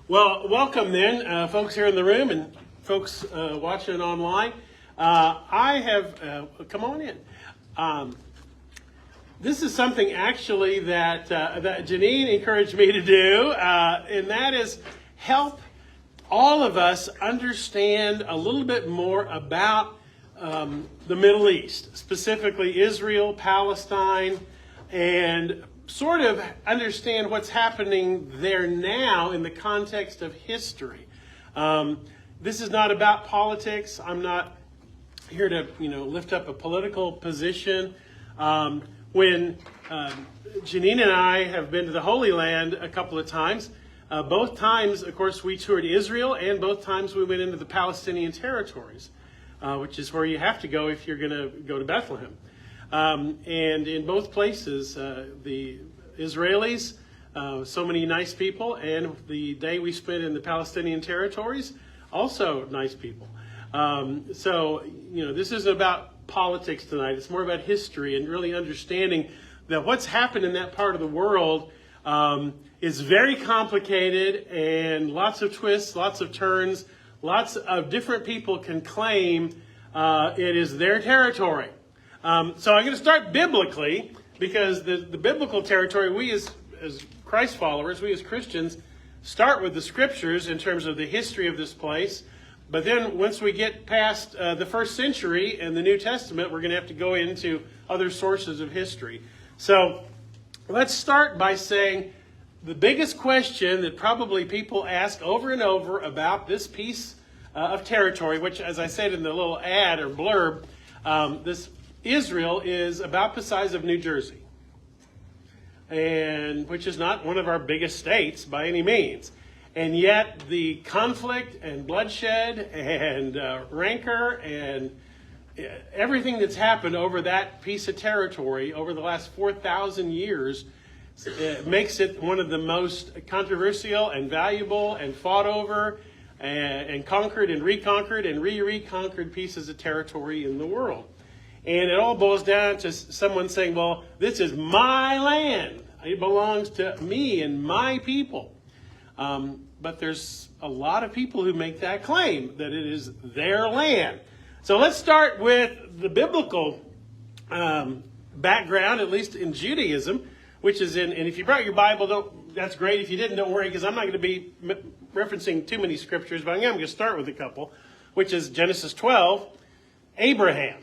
Well, welcome then, folks here in the room and folks watching online. I have, come on in. This is something actually that Janine encouraged me to do, and that is help all of us understand a little bit more about the Middle East, specifically Israel, Palestine, and sort of understand what's happening there now in the context of history. This is not about politics. I'm not here to, lift up a political position. When Janine and I have been to the Holy Land a couple of times, both times, of course, we toured Israel, and both times we went into the Palestinian territories, which is where you have to go if you're going to go to Bethlehem. And in both places, the Israelis, so many nice people, and the day we spent in the Palestinian territories, also nice people. So, this isn't about politics tonight. It's more about history and really understanding that what's happened in that part of the world is very complicated and lots of twists, lots of turns, lots of different people can claim it is their territory. So I'm going to start biblically, because the biblical territory, we as Christ followers, we as Christians, start with the scriptures in terms of the history of this place. But then once we get past the first century and the New Testament, we're going to have to go into other sources of history. So let's start by saying the biggest question that probably people ask over and over about this piece of territory, which, as I said in the little ad or blurb, this Israel is about the size of New Jersey, and which is not one of our biggest states by any means. And yet the conflict and bloodshed and rancor and everything that's happened over that piece of territory over the last 4,000 years makes it one of the most controversial and valuable and fought over and conquered and reconquered and re-reconquered pieces of territory in the world. And it all boils down to someone saying, well, this is my land. It belongs to me and my people. But there's a lot of people who make that claim, that it is their land. So let's start with the biblical background, at least in Judaism, which is in, and if you brought your Bible, that's great. If you didn't, don't worry, because I'm not going to be referencing too many scriptures, but I'm going to start with a couple, which is Genesis 12, Abraham.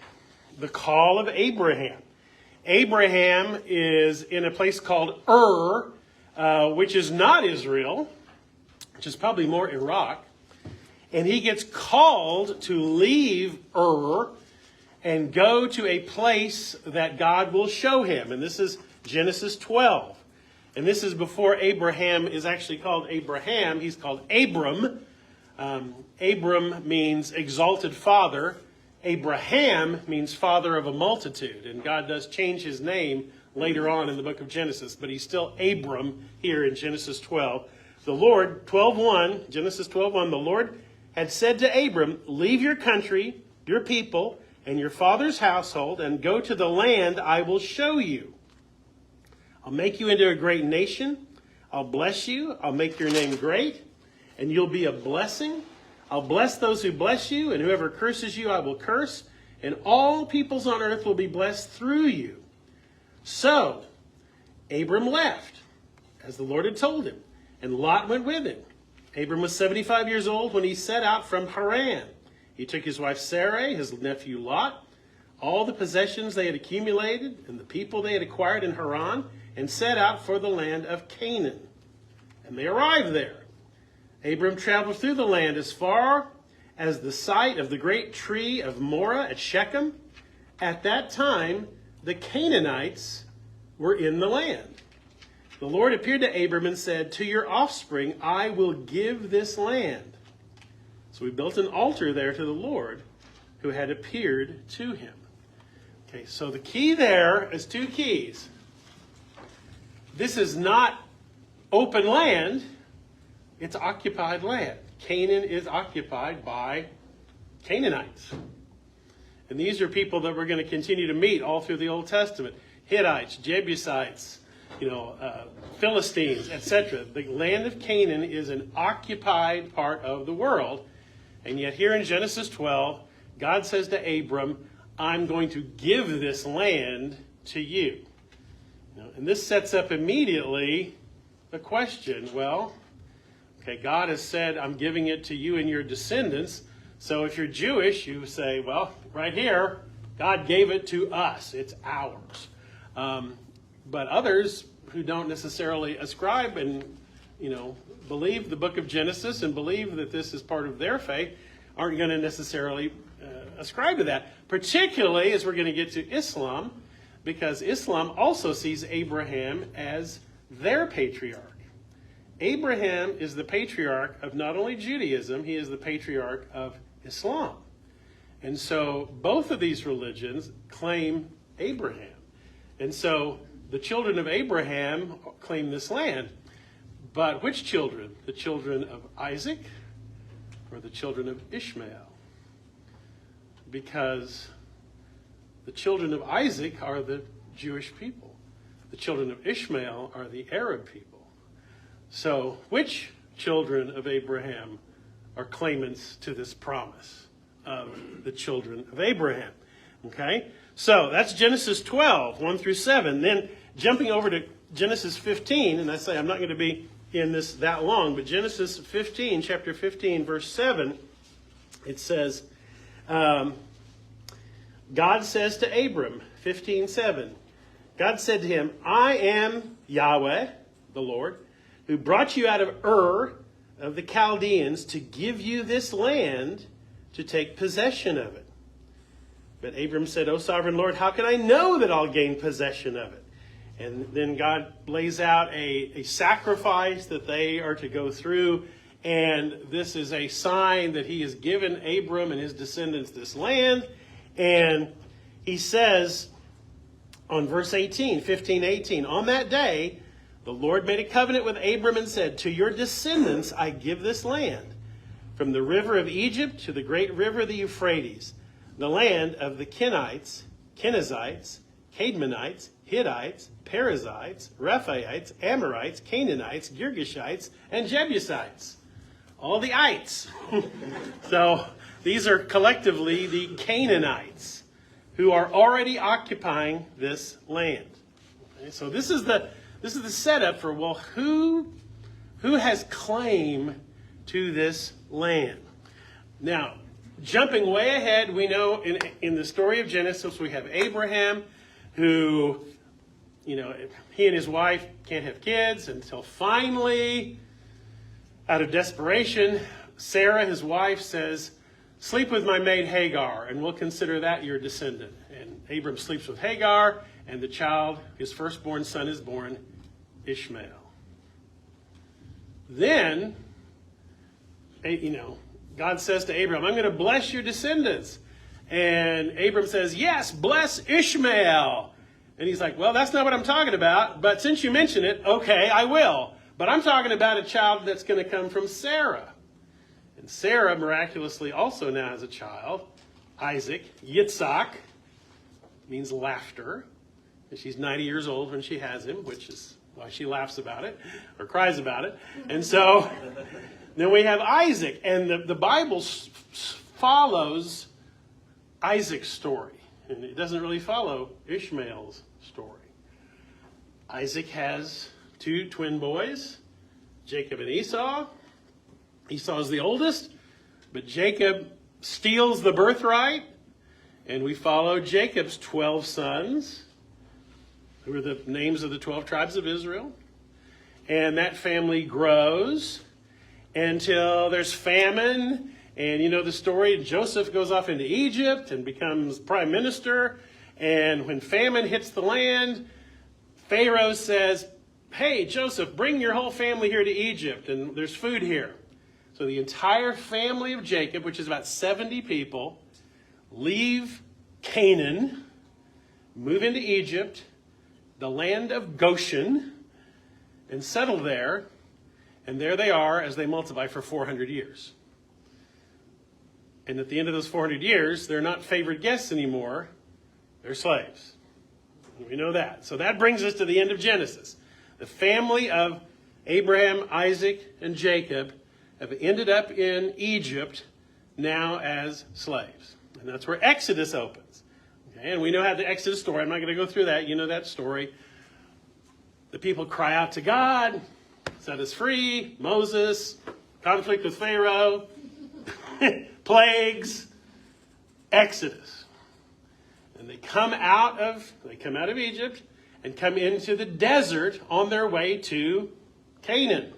The call of Abraham. Abraham is in a place called which is not Israel, which is probably more Iraq. And he gets called to leave and go to a place that God will show him. And this is Genesis 12. And this is before Abraham is actually called Abraham. He's called Abram. Abram means exalted father. Abraham means father of a multitude, and God does change his name later on in the book of Genesis, but he's still Abram here in Genesis 12. The Lord, 12:1, Genesis 12:1, the Lord had said to Abram, leave your country, your people, and your father's household, and go to the land I will show you. I'll make you into a great nation. I'll bless you. I'll make your name great, and you'll be a blessing. I'll bless those who bless you, and whoever curses you I will curse, and all peoples on earth will be blessed through you. So Abram left, as the Lord had told him, and Lot went with him. Abram was 75 years old when he set out from Haran. He took his wife Sarai, his nephew Lot, all the possessions they had accumulated, and the people they had acquired in Haran, and set out for the land of Canaan. And they arrived there. Abram traveled through the land as far as the site of the great tree of Morah at Shechem. At that time, the Canaanites were in the land. The Lord appeared to Abram and said, to your offspring I will give this land. So we built an altar there to the Lord who had appeared to him. Okay, so the key there is two keys. This is not open land. It's occupied land. Canaan is occupied by Canaanites. And these are people that we're going to continue to meet all through the Old Testament. Hittites, Jebusites, Philistines, etc. The land of Canaan is an occupied part of the world. And yet here in Genesis 12, God says to Abram, I'm going to give this land to you. And this sets up immediately the question, well, okay, God has said, I'm giving it to you and your descendants. So if you're Jewish, you say, well, right here, God gave it to us. It's ours. But others who don't necessarily ascribe and, believe the book of Genesis and believe that this is part of their faith aren't going to necessarily ascribe to that. Particularly as we're going to get to Islam, because Islam also sees Abraham as their patriarch. Abraham is the patriarch of not only Judaism, he is the patriarch of Islam. And so both of these religions claim Abraham. And so the children of Abraham claim this land. But which children? The children of Isaac or the children of Ishmael? Because the children of Isaac are the Jewish people. The children of Ishmael are the Arab people. So which children of Abraham are claimants to this promise of the children of Abraham? Okay, so that's Genesis 12, 1 through 7. Then jumping over to Genesis 15, and I say I'm not going to be in this that long, but Genesis 15, chapter 15, verse 7, it says, God says to Abram, 15:7, God said to him, I am Yahweh, the Lord, who brought you out of Ur of the Chaldeans to give you this land to take possession of it. But Abram said, O sovereign Lord, how can I know that I'll gain possession of it? And then God lays out a sacrifice that they are to go through. And this is a sign that he has given Abram and his descendants this land. And he says on verse 18, 15:18, on that day, the Lord made a covenant with Abram and said, to your descendants I give this land, from the river of Egypt to the great river, the Euphrates, the land of the Kenites, Kenizzites, Cadmonites, Hittites, Perizzites, Rephaites, Amorites, Canaanites, Girgashites, and Jebusites. All the ites. So these are collectively the Canaanites who are already occupying this land. Okay, so this is the setup for, well, who has claim to this land? Now, jumping way ahead, we know in the story of Genesis, we have Abraham who, he and his wife can't have kids until finally, out of desperation, Sarah, his wife, says, sleep with my maid Hagar, and we'll consider that your descendant. And Abram sleeps with Hagar, and the child, his firstborn son, is born, Ishmael. Then, God says to Abram, I'm going to bless your descendants. And Abram says, yes, bless Ishmael. And he's like, well, that's not what I'm talking about. But since you mention it, okay, I will. But I'm talking about a child that's going to come from Sarah. And Sarah miraculously also now has a child, Isaac. Yitzhak means laughter. And she's 90 years old when she has him, which is why she laughs about it or cries about it. And so then we have Isaac. And the Bible follows Isaac's story. And it doesn't really follow Ishmael's story. Isaac has two twin boys, Jacob and Esau. Esau is the oldest, but Jacob steals the birthright. And we follow Jacob's 12 sons, who are the names of the 12 tribes of Israel. And that family grows until there's famine. And you know the story, Joseph goes off into Egypt and becomes prime minister. And when famine hits the land, Pharaoh says, hey, Joseph, bring your whole family here to Egypt, and there's food here. So the entire family of Jacob, which is about 70 people, leave Canaan, move into Egypt, the land of Goshen, and settle there. And there they are as they multiply for 400 years. And at the end of those 400 years, they're not favored guests anymore. They're slaves. We know that. So that brings us to the end of Genesis. The family of Abraham, Isaac, and Jacob have ended up in Egypt now as slaves. And that's where Exodus opens. Okay? And we know how the Exodus story, I'm not going to go through that. You know that story. The people cry out to God, set us free, Moses, conflict with Pharaoh, plagues, Exodus. And they come out of Egypt and come into the desert on their way to Canaan,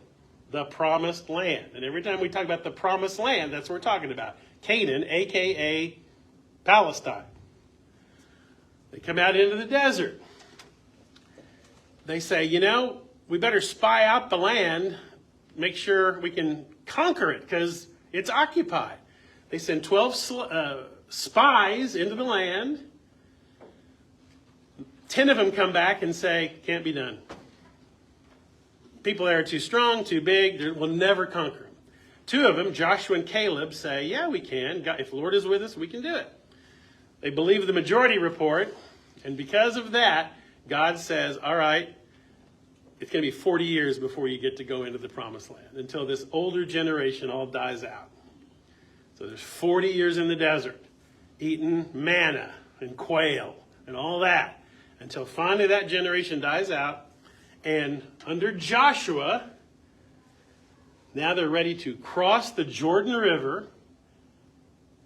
the promised land. And every time we talk about the promised land, that's what we're talking about. Canaan, a.k.a. Palestine. They come out into the desert. They say, we better spy out the land, make sure we can conquer it because it's occupied. They send 12 spies into the land. 10 of them come back and say, can't be done. People there are too strong, too big, we'll never conquer them. 2 of them, Joshua and Caleb, say, yeah, we can. God, if the Lord is with us, we can do it. They believe the majority report, and because of that, God says, all right, it's going to be 40 years before you get to go into the promised land, until this older generation all dies out. So there's 40 years in the desert, eating manna and quail and all that, until finally that generation dies out. And under Joshua, now they're ready to cross the Jordan River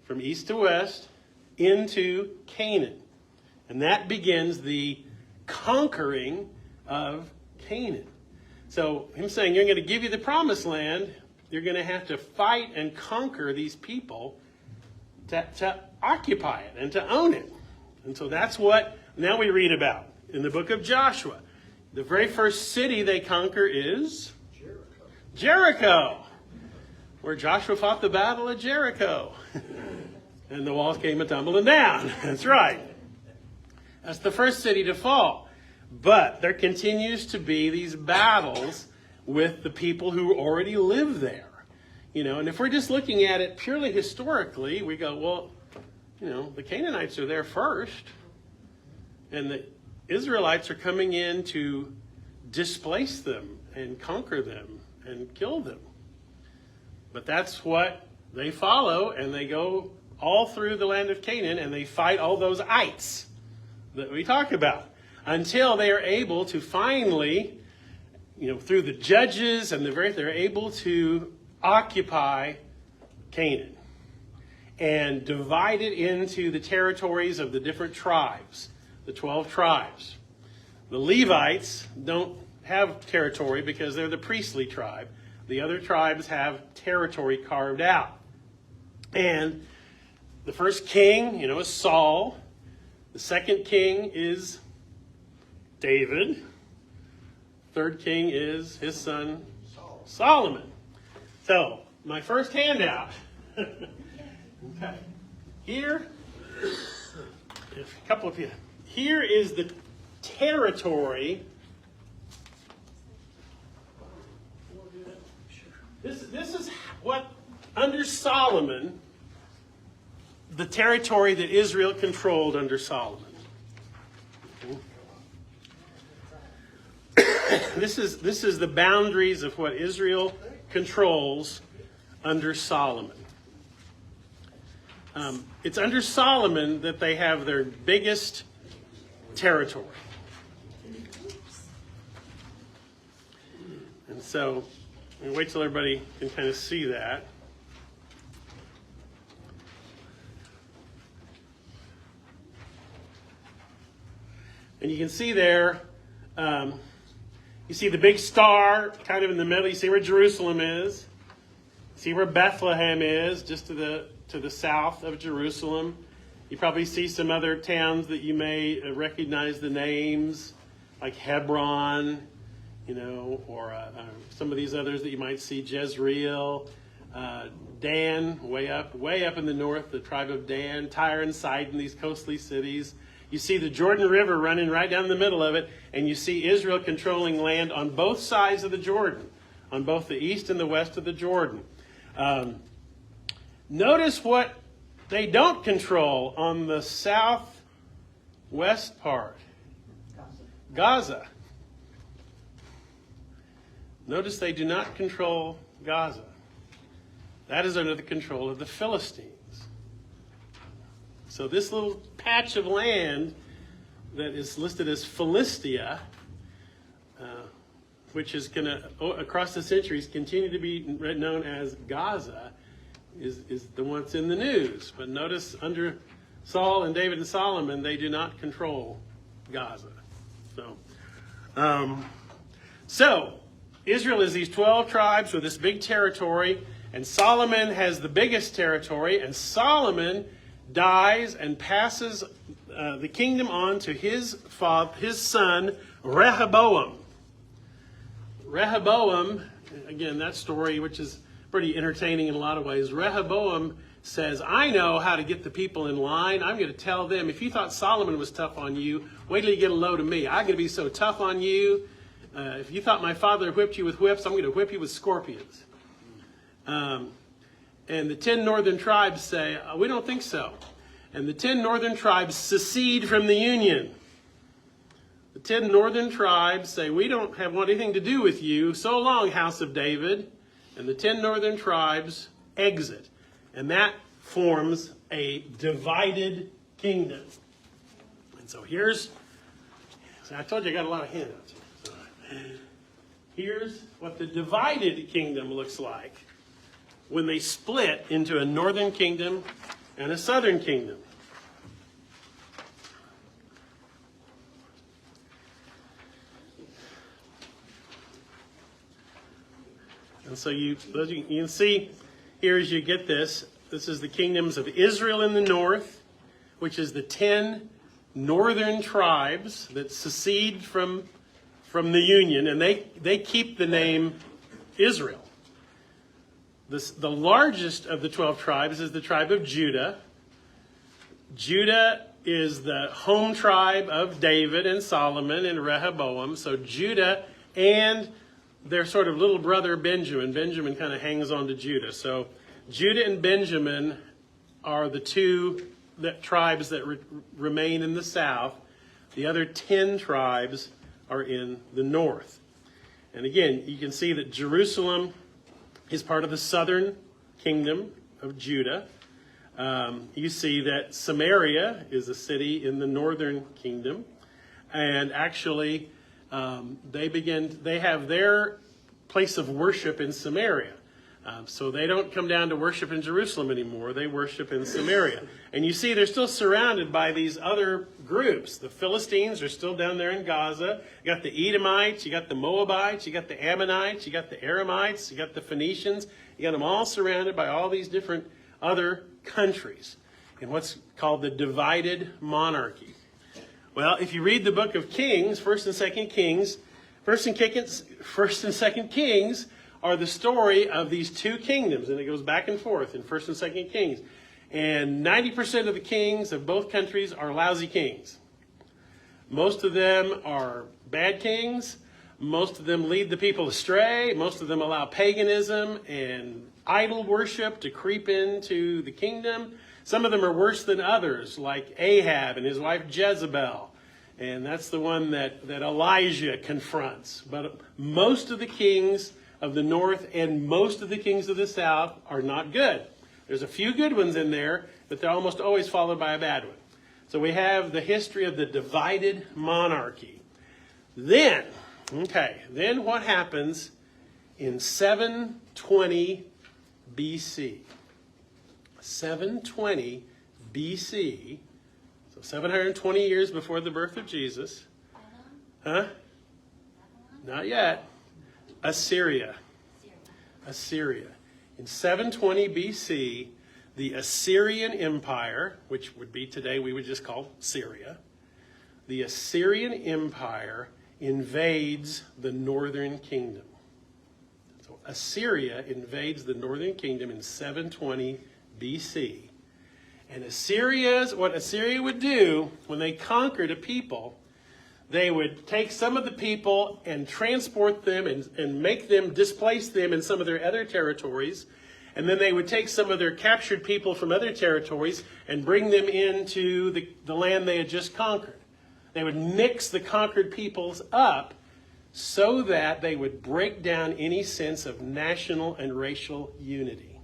from east to west into Canaan. And that begins the conquering of Canaan. So him saying, you're going to give you the promised land, you're going to have to fight and conquer these people to occupy it and to own it. And so that's what now we read about in the book of Joshua. The very first city they conquer is Jericho, where Joshua fought the battle of Jericho. And the walls came a-tumbling down. That's right. That's the first city to fall. But there continues to be these battles with the people who already live there. And if we're just looking at it purely historically, we go, well, the Canaanites are there first. And the Israelites are coming in to displace them and conquer them and kill them. But that's what they follow, and they go all through the land of Canaan, and they fight all those ites that we talk about until they are able to finally, through the judges and they're able to occupy Canaan and divide it into the territories of the different tribes, the 12 tribes. The Levites don't have territory because they're the priestly tribe. The other tribes have territory carved out. And the first king, is Saul. The second king is David. Third king is his son Solomon. So, my first handout. Okay. Here, a couple of you. Here is the territory. This is what, under Solomon, the territory that Israel controlled under Solomon. This is the boundaries of what Israel controls under Solomon. It's under Solomon that they have their biggest territory. And so, wait till everybody can kind of see that. And you can see there, you see the big star kind of in the middle. You see where Jerusalem is. You see where Bethlehem is, just to the south of Jerusalem. You probably see some other towns that you may recognize the names, like Hebron, or some of these others that you might see, Jezreel, Dan, way up in the north, the tribe of Dan, Tyre and Sidon, these coastly cities. You see the Jordan River running right down the middle of it, and you see Israel controlling land on both sides of the Jordan, on both the east and the west of the Jordan. Notice what they don't control on the southwest part. Gaza. Notice they do not control Gaza. That is under the control of the Philistines. So this little patch of land that is listed as Philistia, which is going to, across the centuries, continue to be known as Gaza, is the one that's in the news. But notice under Saul and David and Solomon, they do not control Gaza. So Israel is these 12 tribes with this big territory, and Solomon has the biggest territory, and Solomon dies and passes the kingdom on to his son Rehoboam. Rehoboam, again, that story, which is pretty entertaining in a lot of ways. Rehoboam says, I know how to get the people in line. I'm going to tell them, if you thought Solomon was tough on you, wait till you get a load of me. I'm going to be so tough on you. If you thought my father whipped you with whips, I'm going to whip you with scorpions. And the 10 northern tribes say, we don't think so. And the 10 northern tribes secede from the union. The 10 northern tribes say, we don't want anything to do with you. So long, house of David. And the 10 northern tribes exit. And that forms a divided kingdom. And so I told you I got a lot of hints. So here's what the divided kingdom looks like when they split into a northern kingdom and a southern kingdom. And so you can see here as you get this is the kingdoms of Israel in the north, which is the 10 northern tribes that secede from the union, and they keep the name Israel. The largest of the 12 tribes is the tribe of Judah. Judah is the home tribe of David and Solomon and Rehoboam. So Judah and their sort of little brother Benjamin. Benjamin kind of hangs on to Judah. So Judah and Benjamin are the two tribes that remain in the south. The other 10 tribes are in the north. And again, you can see that Jerusalem is part of the southern kingdom of Judah. You see that Samaria is a city in the northern kingdom. And actually, they have their place of worship in Samaria. So they don't come down to worship in Jerusalem anymore. They worship in Samaria. And you see they're still surrounded by these other groups. The Philistines are still down there in Gaza. You got the Edomites, you got the Moabites, you got the Ammonites, you got the Aramites, you got the Phoenicians. You got them all surrounded by all these different other countries in what's called the divided monarchy. Well, if you read the book of Kings, 1st and 2nd Kings, 1st and 2nd Kings are the story of these two kingdoms, and it goes back and forth in 1st and 2nd Kings. And 90% of the kings of both countries are lousy kings. Most of them are bad kings. Most of them lead the people astray. Most of them allow paganism and idol worship to creep into the kingdom. Some of them are worse than others, like Ahab and his wife Jezebel. And that's the one that Elijah confronts. But most of the kings of the north and most of the kings of the south are not good. There's a few good ones in there, but they're almost always followed by a bad one. So we have the history of the divided monarchy. Then what happens in 720 BC? 720 BC, so 720 years before the birth of Jesus. Huh? Not yet. Assyria. In 720 BC, the Assyrian Empire, which would be today we would just call Syria, the Assyrian Empire invades the northern kingdom. So Assyria invades the northern kingdom in 720 BC. And what Assyria would do when they conquered a people, they would take some of the people and transport them and make them displace them in some of their other territories. And then they would take some of their captured people from other territories and bring them into the land they had just conquered. They would mix the conquered peoples up so that they would break down any sense of national and racial unity.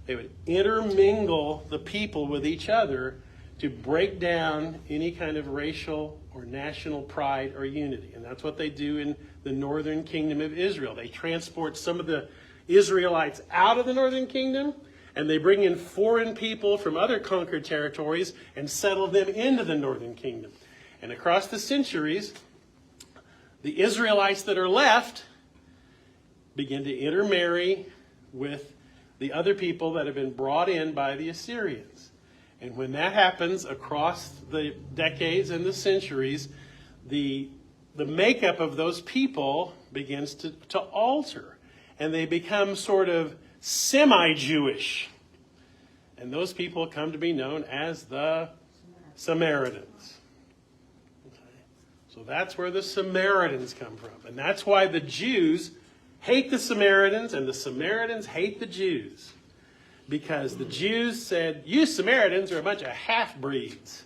They would intermingle the people with each other to break down any kind of racial or national pride or unity. And that's what they do in the northern kingdom of Israel. They transport some of the Israelites out of the northern kingdom, and they bring in foreign people from other conquered territories and settle them into the northern kingdom. And across the centuries, the Israelites that are left begin to intermarry with the other people that have been brought in by the Assyrians. And when that happens across the decades and the centuries, the makeup of those people begins to alter. And they become sort of semi-Jewish. And those people come to be known as the Samaritans. Okay. So that's where the Samaritans come from. And that's why the Jews hate the Samaritans and the Samaritans hate the Jews. Because the Jews said, you Samaritans are a bunch of half-breeds.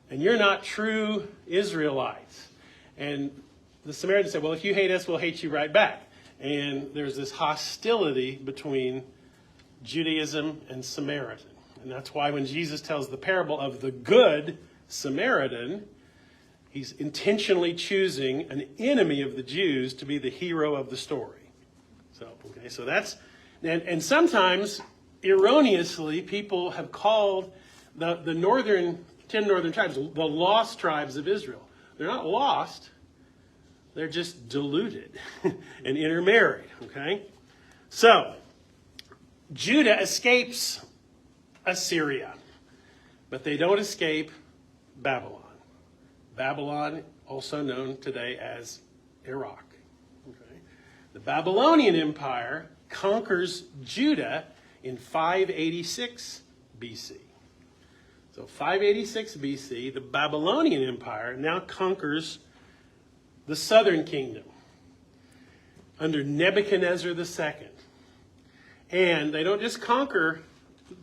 And you're not true Israelites. And the Samaritans said, well, if you hate us, we'll hate you right back. And there's this hostility between Judaism and Samaritan. And that's why when Jesus tells the parable of the good Samaritan, he's intentionally choosing an enemy of the Jews to be the hero of the story. So that's, and sometimes erroneously people have called the 10 northern tribes the lost tribes of Israel. They're not lost. They're just diluted and intermarried, okay? So, Judah escapes Assyria, but they don't escape Babylon. Babylon, also known today as Iraq. Okay? The Babylonian Empire conquers Judah in 586 BC. So 586 BC, the Babylonian Empire now conquers the southern kingdom under Nebuchadnezzar II. And they don't just conquer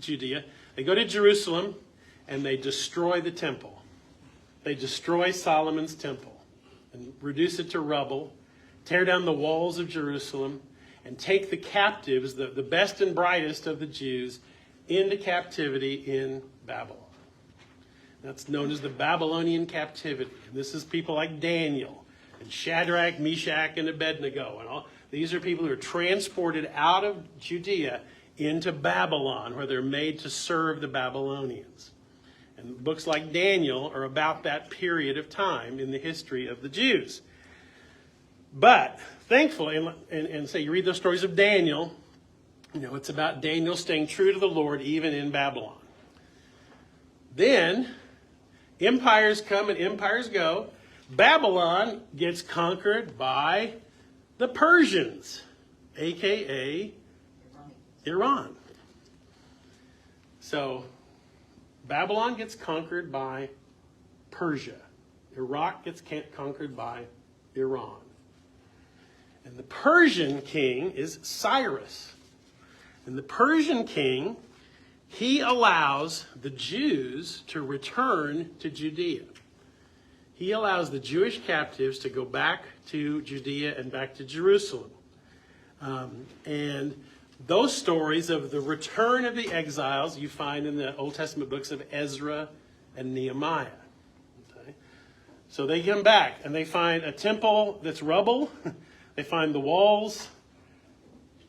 Judea, they go to Jerusalem and they destroy the temple. They destroy Solomon's temple and reduce it to rubble, tear down the walls of Jerusalem, and take the captives, the best and brightest of the Jews, into captivity in Babylon. That's known as the Babylonian captivity. And this is people like Daniel and Shadrach, Meshach, and Abednego. And all these are people who are transported out of Judea into Babylon, where they're made to serve the Babylonians. And books like Daniel are about that period of time in the history of the Jews. But thankfully, and say you read those stories of Daniel, you know, it's about Daniel staying true to the Lord even in Babylon. Then empires come and empires go. Babylon gets conquered by the Persians, a.k.a. Iran. So Babylon gets conquered by Persia. Iraq gets conquered by Iran. And the Persian king is Cyrus. And the Persian king, he allows the Jews to return to Judea. He allows the Jewish captives to go back to Judea and back to Jerusalem. And those stories of the return of the exiles you find in the Old Testament books of Ezra and Nehemiah. Okay? So they come back and they find a temple that's rubble. They find the walls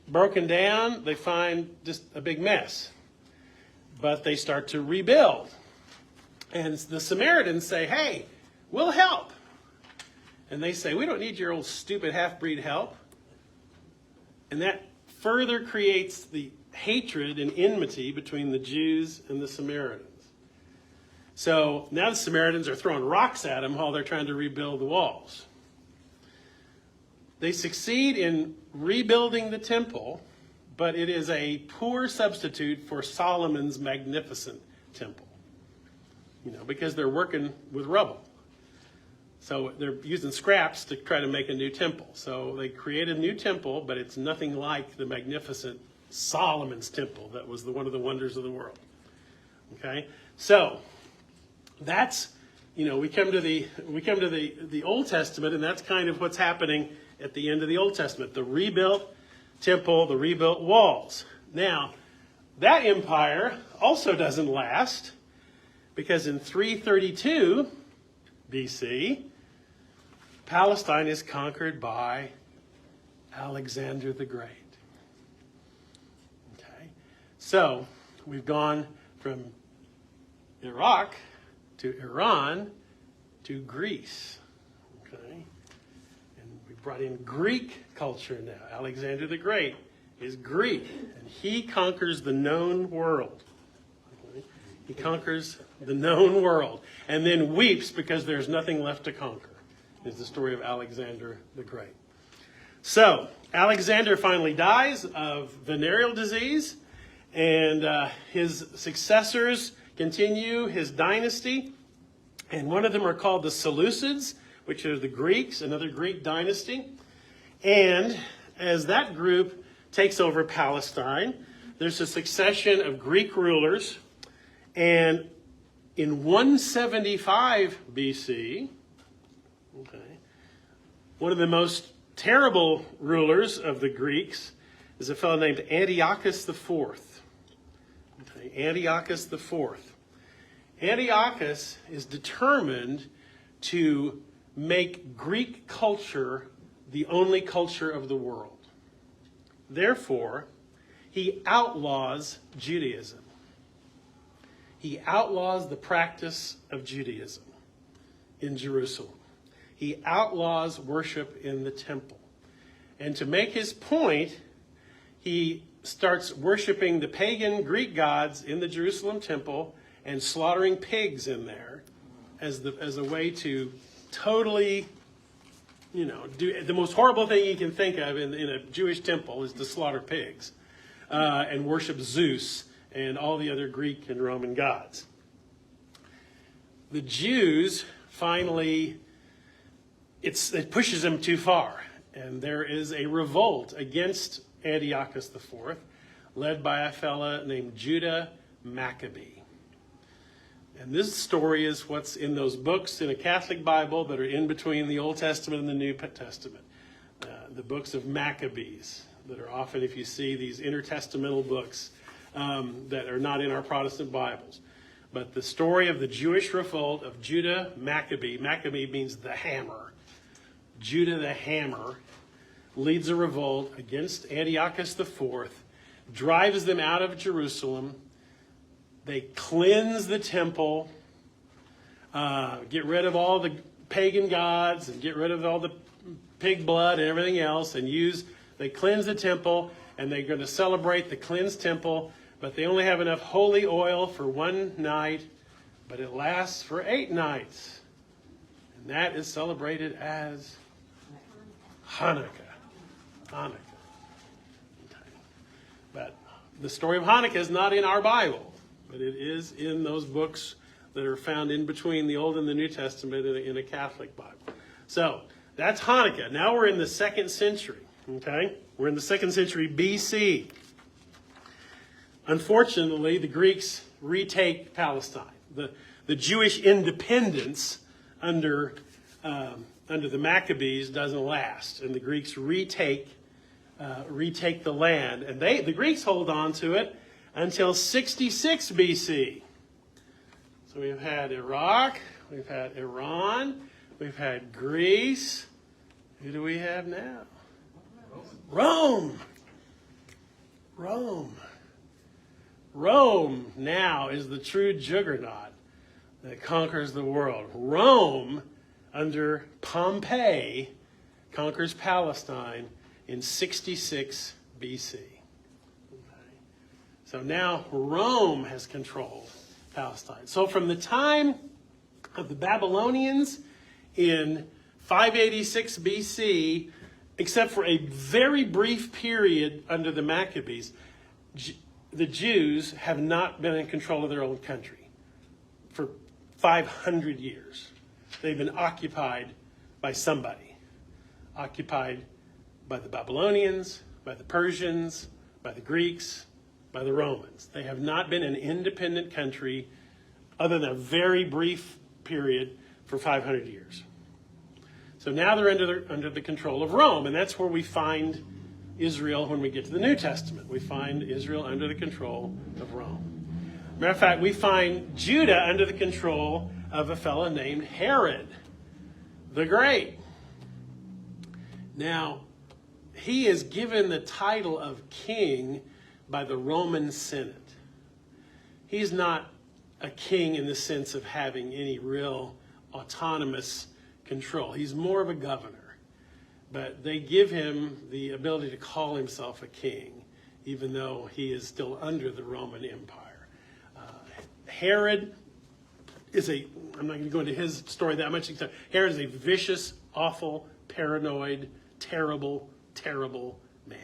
broken down. They find just a big mess. But they start to rebuild. And the Samaritans say, hey, we'll help. And they say, we don't need your old stupid half-breed help. And that further creates the hatred and enmity between the Jews and the Samaritans. So now the Samaritans are throwing rocks at them while they're trying to rebuild the walls. They succeed in rebuilding the temple, but it is a poor substitute for Solomon's magnificent temple. You know, because they're working with rubble. So they're using scraps to try to make a new temple. So they create a new temple, but it's nothing like the magnificent Solomon's temple that was one of the wonders of the world. Okay? So that's we come to the Old Testament, and that's kind of what's happening at the end of the Old Testament. The rebuilt temple, the rebuilt walls. Now, that empire also doesn't last, because in 332 BC, Palestine is conquered by Alexander the Great. Okay, so we've gone from Iraq to Iran to Greece. Okay, and we brought in Greek culture now. Alexander the Great is Greek, and he conquers the known world. Okay? He conquers the known world, and then weeps because there's nothing left to conquer. Is the story of Alexander the Great. So, Alexander finally dies of venereal disease, and his successors continue his dynasty, and one of them are called the Seleucids, which are the Greeks, another Greek dynasty. And as that group takes over Palestine, there's a succession of Greek rulers, and in 175 BC, okay, one of the most terrible rulers of the Greeks is a fellow named Antiochus IV. Okay, Antiochus IV. Antiochus is determined to make Greek culture the only culture of the world. Therefore, he outlaws Judaism. He outlaws the practice of Judaism in Jerusalem. He outlaws worship in the temple. And to make his point, he starts worshiping the pagan Greek gods in the Jerusalem temple and slaughtering pigs in there as a way to totally, do the most horrible thing you can think of in a Jewish temple is to slaughter pigs and worship Zeus and all the other Greek and Roman gods. The Jews finally, it pushes them too far, and there is a revolt against Antiochus IV, led by a fella named Judah Maccabee. And this story is what's in those books in a Catholic Bible that are in between the Old Testament and the New Testament. The books of Maccabees that are often, if you see these intertestamental books that are not in our Protestant Bibles. But the story of the Jewish revolt of Judah Maccabee, Maccabee means the hammer. Judah the hammer leads a revolt against Antiochus IV, drives them out of Jerusalem. They cleanse the temple, get rid of all the pagan gods and get rid of all the pig blood and everything else, and they cleanse the temple, and they're going to celebrate the cleansed temple, but they only have enough holy oil for one night, but it lasts for 8 nights. And that is celebrated as Hanukkah. Okay. But the story of Hanukkah is not in our Bible, but it is in those books that are found in between the Old and the New Testament in a Catholic Bible. So that's Hanukkah. Now we're in the 2nd century. Okay? We're in the 2nd century BC. Unfortunately, the Greeks retake Palestine. The Jewish independence under the Maccabees doesn't last, and the Greeks retake the land, and the Greeks hold on to it until 66 BC. So we've had Iraq, we've had Iran, we've had Greece. Who do we have now? Rome. Rome now is the true juggernaut that conquers the world. Rome, under Pompey, conquers Palestine in 66 BC. Okay. So now Rome has controlled Palestine. So from the time of the Babylonians in 586 BC, except for a very brief period under the Maccabees, the Jews have not been in control of their own country for 500 years. They've been occupied by somebody. Occupied by the Babylonians, by the Persians, by the Greeks, by the Romans. They have not been an independent country other than a very brief period for 500 years. So now they're under the control of Rome, and that's where we find Israel when we get to the New Testament. We find Israel under the control of Rome. Matter of fact, we find Judah under the control of a fellow named Herod the Great. Now, he is given the title of king by the Roman Senate. He's not a king in the sense of having any real autonomous control. He's more of a governor. But they give him the ability to call himself a king, even though he is still under the Roman Empire. Herod is I'm not going to go into his story that much. Herod is a vicious, awful, paranoid, terrible man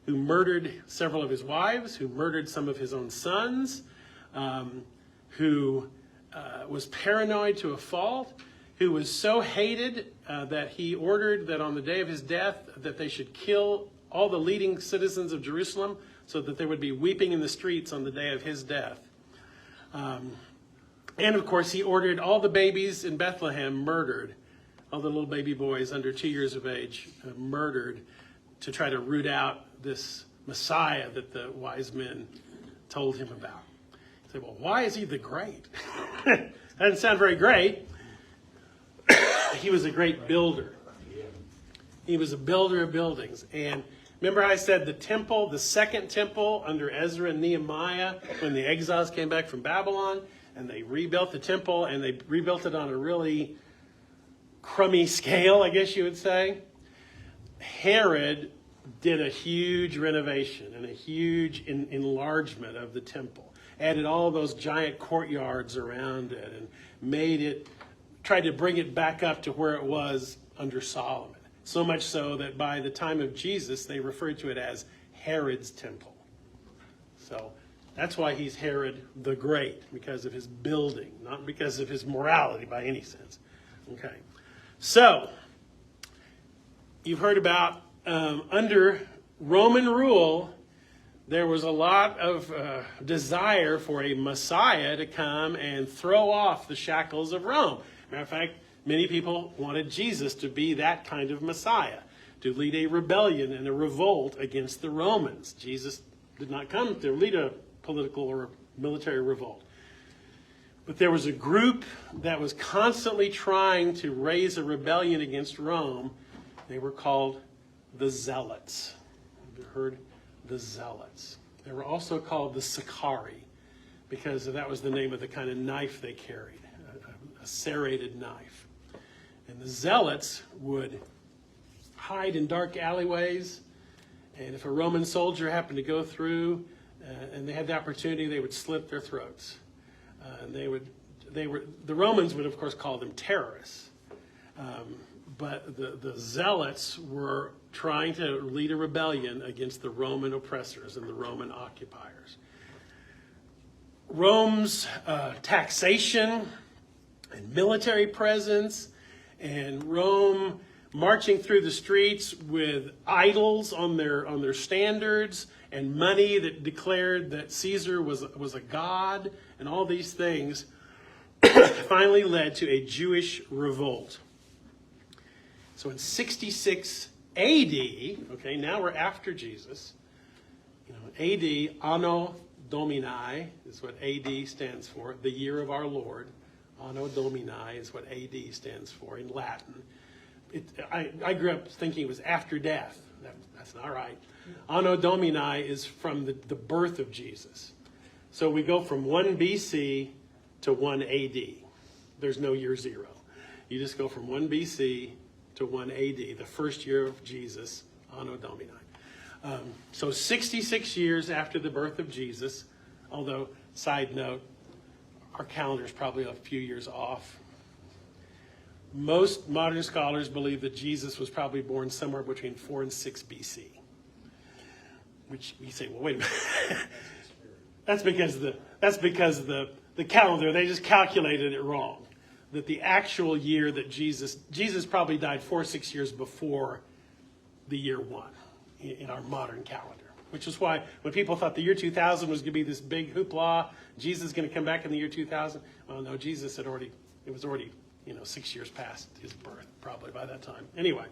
who murdered several of his wives, who murdered some of his own sons, who was paranoid to a fault, who was so hated that he ordered that on the day of his death that they should kill all the leading citizens of Jerusalem so that they would be weeping in the streets on the day of his death. And of course, he ordered all the babies in Bethlehem murdered, all the little baby boys under 2 years of age murdered to try to root out this Messiah that the wise men told him about. You say, well, why is he the great? That doesn't sound very great. He was a great builder. He was a builder of buildings. And remember I said the temple, the second temple under Ezra and Nehemiah, when the exiles came back from Babylon, and they rebuilt the temple, and they rebuilt it on a really crummy scale, I guess you would say. Herod did a huge renovation and a huge enlargement of the temple. Added all those giant courtyards around it and tried to bring it back up to where it was under Solomon. So much so that by the time of Jesus, they referred to it as Herod's temple. So that's why he's Herod the Great, because of his building, not because of his morality by any sense. Okay. So, you've heard about under Roman rule, there was a lot of desire for a Messiah to come and throw off the shackles of Rome. Matter of fact, many people wanted Jesus to be that kind of Messiah, to lead a rebellion and a revolt against the Romans. Jesus did not come to lead a political or military revolt. But there was a group that was constantly trying to raise a rebellion against Rome. They were called the Zealots. Have you heard? The Zealots. They were also called the Sicarii, because that was the name of the kind of knife they carried, a serrated knife. And the Zealots would hide in dark alleyways, and if a Roman soldier happened to go through and they had the opportunity, they would slit their throats. And the Romans would, of course, call them terrorists. But the Zealots were trying to lead a rebellion against the Roman oppressors and the Roman occupiers. Rome's taxation and military presence, and Rome marching through the streets with idols on their standards, and money that declared that Caesar was a god, and all these things finally led to a Jewish revolt. So in 66 AD, okay, now we're after Jesus. AD, Anno Domini is what AD stands for, the year of our Lord. Anno Domini is what AD stands for in Latin. I grew up thinking it was after death. That's not right. Anno Domini is from the birth of Jesus. So we go from 1 BC to 1 AD. There's no year zero. You just go from 1 BC to 1 AD, the first year of Jesus, Anno Domini. So 66 years after the birth of Jesus, although, side note, our calendar is probably a few years off. Most modern scholars believe that Jesus was probably born somewhere between 4 and 6 BC. Which you say, well, wait a minute. That's because the calendar, they just calculated it wrong. That the actual year that Jesus probably died 4 or 6 years before the year 1 in our modern calendar. Which is why when people thought the year 2000 was going to be this big hoopla, Jesus is going to come back in the year 2000. Well, no, Jesus had already It was already, 6 years past his birth, probably by that time. Anyway,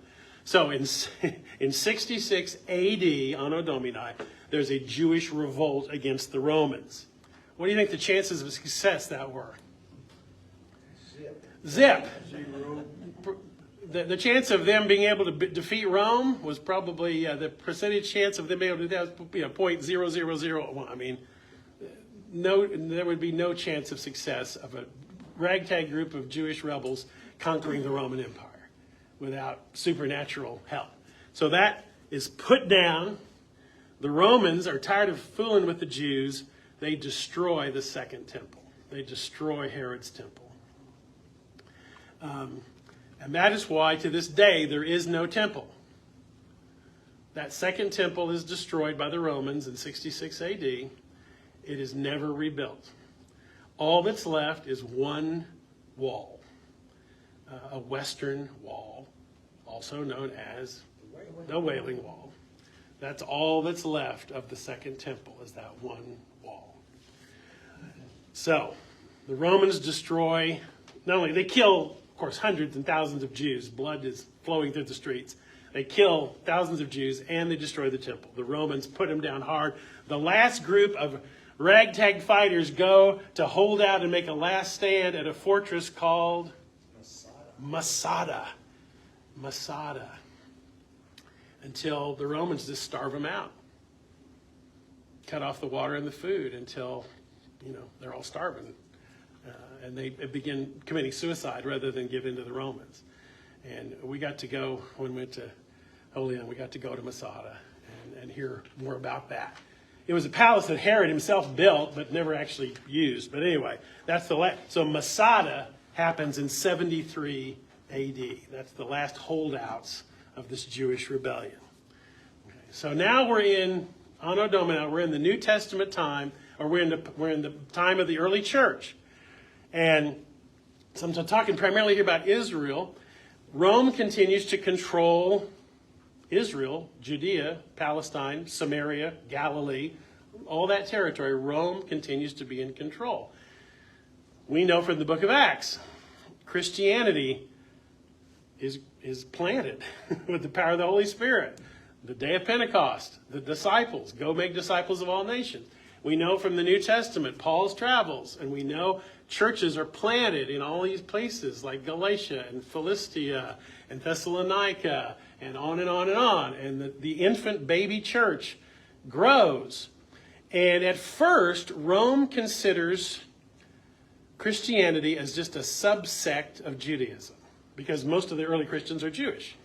so in 66 AD, Anno Domini, there's a Jewish revolt against the Romans. What do you think the chances of success that were? Zip. The chance of them being able to defeat Rome was probably, the percentage chance of them being able to do that was 0.0001. I mean, there would be no chance of success of a ragtag group of Jewish rebels conquering the Roman Empire without supernatural help. So that is put down. The Romans are tired of fooling with the Jews. They destroy the second temple. They destroy Herod's temple. And that is why, to this day, there is no temple. That second temple is destroyed by the Romans in 66 AD. It is never rebuilt. All that's left is one wall, a western wall, also known as the Wailing Wall. That's all that's left of the second temple, is that one wall. So, the Romans destroy, not only, they kill, of course, hundreds and thousands of Jews. Blood is flowing through the streets. They kill thousands of Jews, and they destroy the temple. The Romans put them down hard. The last group of ragtag fighters go to hold out and make a last stand at a fortress called Masada. Masada. Until the Romans just starve them out. Cut off the water and the food until, they're all starving. And they begin committing suicide rather than give in to the Romans. And we got to go, when we went to Holy Land, we got to go to Masada and hear more about that. It was a palace that Herod himself built, but never actually used. But anyway, that's the last. So Masada happens in 73 AD. That's the last holdouts of this Jewish rebellion. Okay, so now we're in Anno Domini. We're in the New Testament time, or we're in the time of the early church. And so I'm talking primarily here about Israel. Rome continues to control Israel, Judea, Palestine, Samaria, Galilee, all that territory. Rome continues to be in control. We know from the book of Acts, Christianity is planted with the power of the Holy Spirit. The day of Pentecost, the disciples, go make disciples of all nations. We know from the New Testament, Paul's travels, and we know churches are planted in all these places like Galatia and Philistia and Thessalonica and on and on and on. And the infant baby church grows. And at first, Rome considers Christianity as just a subsect of Judaism because most of the early Christians are Jewish.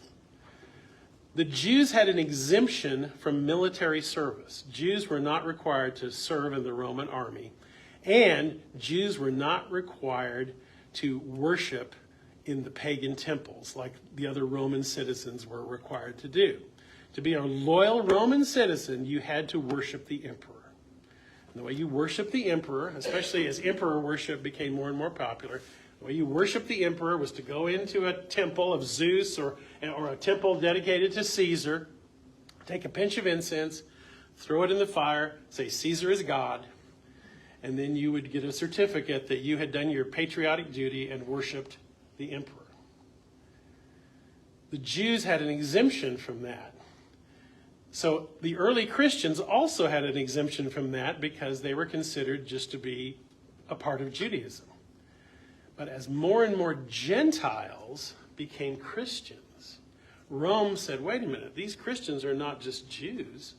The Jews had an exemption from military service. Jews were not required to serve in the Roman army. And Jews were not required to worship in the pagan temples like the other Roman citizens were required to do. To be a loyal Roman citizen, you had to worship the emperor. And the way you worship the emperor, especially as emperor worship became more and more popular, the way you worship the emperor was to go into a temple of Zeus or a temple dedicated to Caesar, take a pinch of incense, throw it in the fire, say Caesar is God, and then you would get a certificate that you had done your patriotic duty and worshipped the emperor. The Jews had an exemption from that. So the early Christians also had an exemption from that because they were considered just to be a part of Judaism. But as more and more Gentiles became Christians, Rome said, wait a minute, these Christians are not just Jews.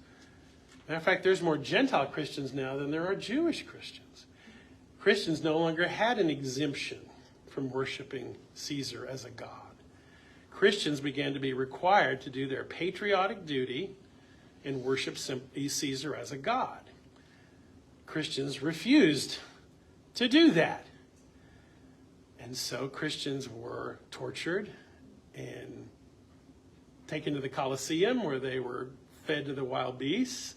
Matter of fact, there's more Gentile Christians now than there are Jewish Christians. Christians no longer had an exemption from worshiping Caesar as a god. Christians began to be required to do their patriotic duty and worship Caesar as a god. Christians refused to do that. And so Christians were tortured and taken to the Colosseum where they were fed to the wild beasts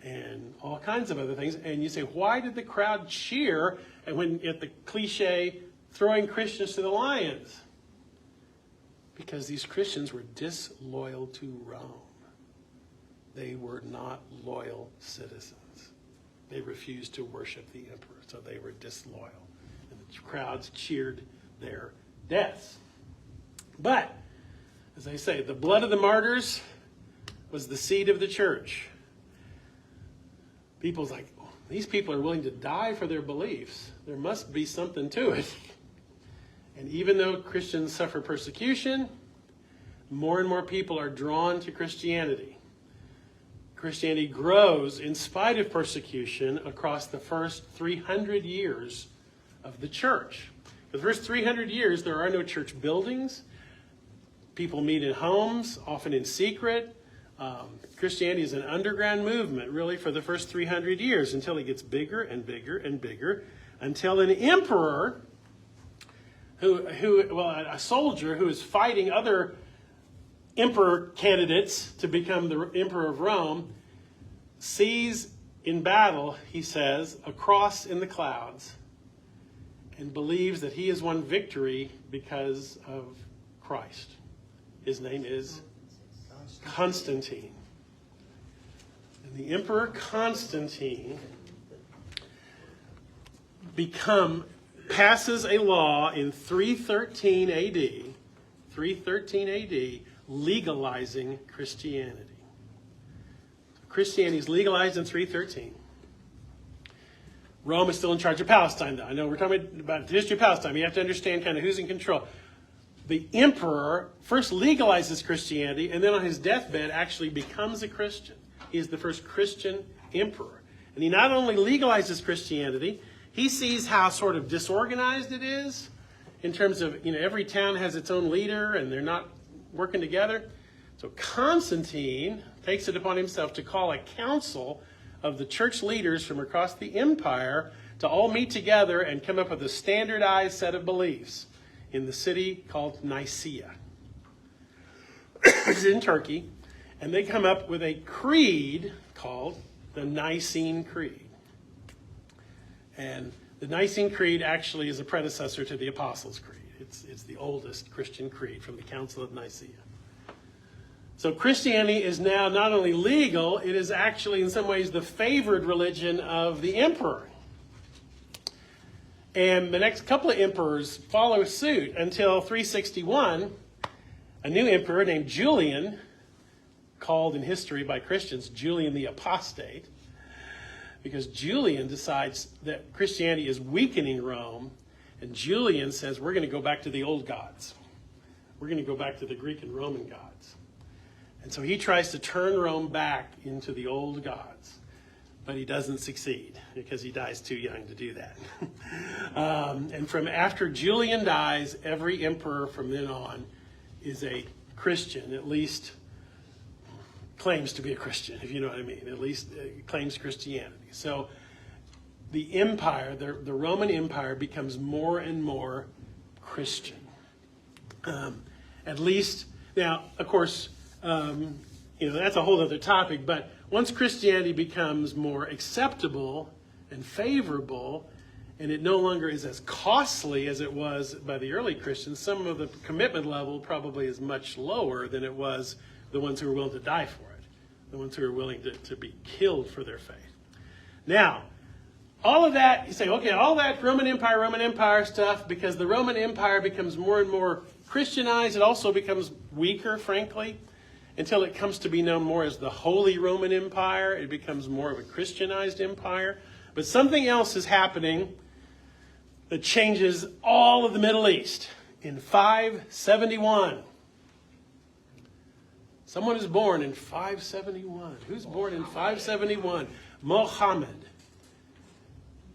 and all kinds of other things. And you say, why did the crowd cheer at the cliche, throwing Christians to the lions? Because these Christians were disloyal to Rome. They were not loyal citizens. They refused to worship the emperor, so they were disloyal. And the crowds cheered their deaths. But, as I say, the blood of the martyrs was the seed of the church. People's like, oh, these people are willing to die for their beliefs. There must be something to it. And even though Christians suffer persecution, more and more people are drawn to Christianity. Christianity grows in spite of persecution across the first 300 years of the church. For the first 300 years, there are no church buildings. People meet in homes, often in secret. Christianity is an underground movement, really, for the first 300 years, until it gets bigger and bigger and bigger, until an emperor, a soldier who is fighting other emperor candidates to become the emperor of Rome, sees in battle, he says, a cross in the clouds, and believes that he has won victory because of Christ. His name is Constantine. And the Emperor Constantine passes a law in 313 AD, legalizing Christianity. Christianity is legalized in 313. Rome is still in charge of Palestine, though. I know we're talking about the history of Palestine. You have to understand kind of who's in control. The emperor first legalizes Christianity, and then on his deathbed actually becomes a Christian. He is the first Christian emperor. And he not only legalizes Christianity, he sees how sort of disorganized it is in terms of, every town has its own leader and they're not working together. So Constantine takes it upon himself to call a council of the church leaders from across the empire to all meet together and come up with a standardized set of beliefs in the city called Nicaea. It's in Turkey. And they come up with a creed called the Nicene Creed. And the Nicene Creed actually is a predecessor to the Apostles' Creed. It's the oldest Christian creed from the Council of Nicaea. So Christianity is now not only legal, it is actually in some ways the favored religion of the emperor. And the next couple of emperors follow suit until 361, a new emperor named Julian, called in history by Christians Julian the Apostate, because Julian decides that Christianity is weakening Rome, and Julian says we're going to go back to the old gods. We're going to go back to the Greek and Roman gods. And so he tries to turn Rome back into the old gods. But he doesn't succeed because he dies too young to do that. And from after Julian dies, every emperor from then on is a Christian, at least claims to be a Christian, if you know what I mean. At least claims Christianity. So the empire, the Roman Empire, becomes more and more Christian. At least, now, of course, that's a whole other topic, but once Christianity becomes more acceptable and favorable, and it no longer is as costly as it was by the early Christians, some of the commitment level probably is much lower than it was the ones who were willing to die for it, the ones who were willing to be killed for their faith. Now, all of that, you say, okay, all that Roman Empire stuff, because the Roman Empire becomes more and more Christianized, it also becomes weaker, frankly, until it comes to be known more as the Holy Roman Empire. It becomes more of a Christianized empire. But something else is happening that changes all of the Middle East. In 571, someone is born in 571. Who's born in 571? Muhammad.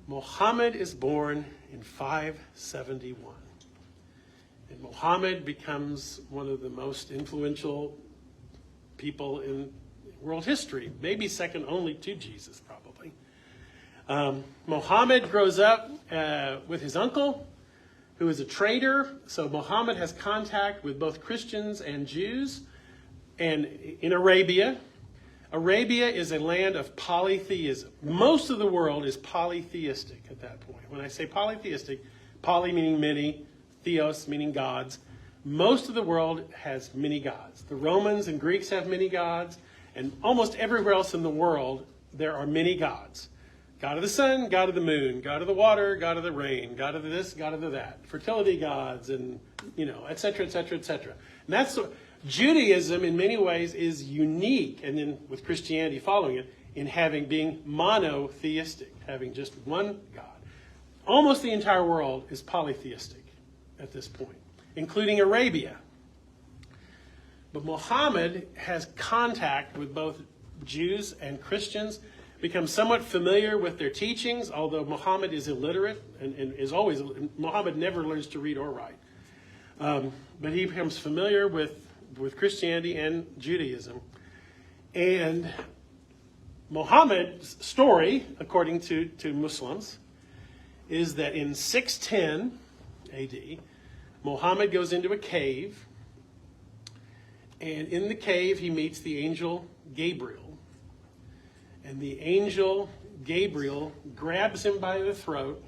Muhammad is born in 571. And Muhammad becomes one of the most influential people in world history, maybe second only to Jesus, probably. Muhammad grows up with his uncle, who is a trader. So Muhammad has contact with both Christians and Jews. And in Arabia, Arabia is a land of polytheism. Most of the world is polytheistic at that point. When I say polytheistic, poly meaning many, theos meaning gods. Most of the world has many gods. The Romans and Greeks have many gods, and almost everywhere else in the world there are many gods. God of the sun, God of the moon, God of the water, God of the rain, God of the this, God of the that, fertility gods, and, et cetera, et cetera, et cetera. And that's Judaism in many ways is unique, and then with Christianity following it, in being monotheistic, having just one God. Almost the entire world is polytheistic at this point, including Arabia. But Muhammad has contact with both Jews and Christians, becomes somewhat familiar with their teachings, although Muhammad is illiterate and is always, Muhammad never learns to read or write. But he becomes familiar with Christianity and Judaism. And Muhammad's story, according to Muslims, is that in 610 AD, Muhammad goes into a cave, and in the cave he meets the angel Gabriel. And the angel Gabriel grabs him by the throat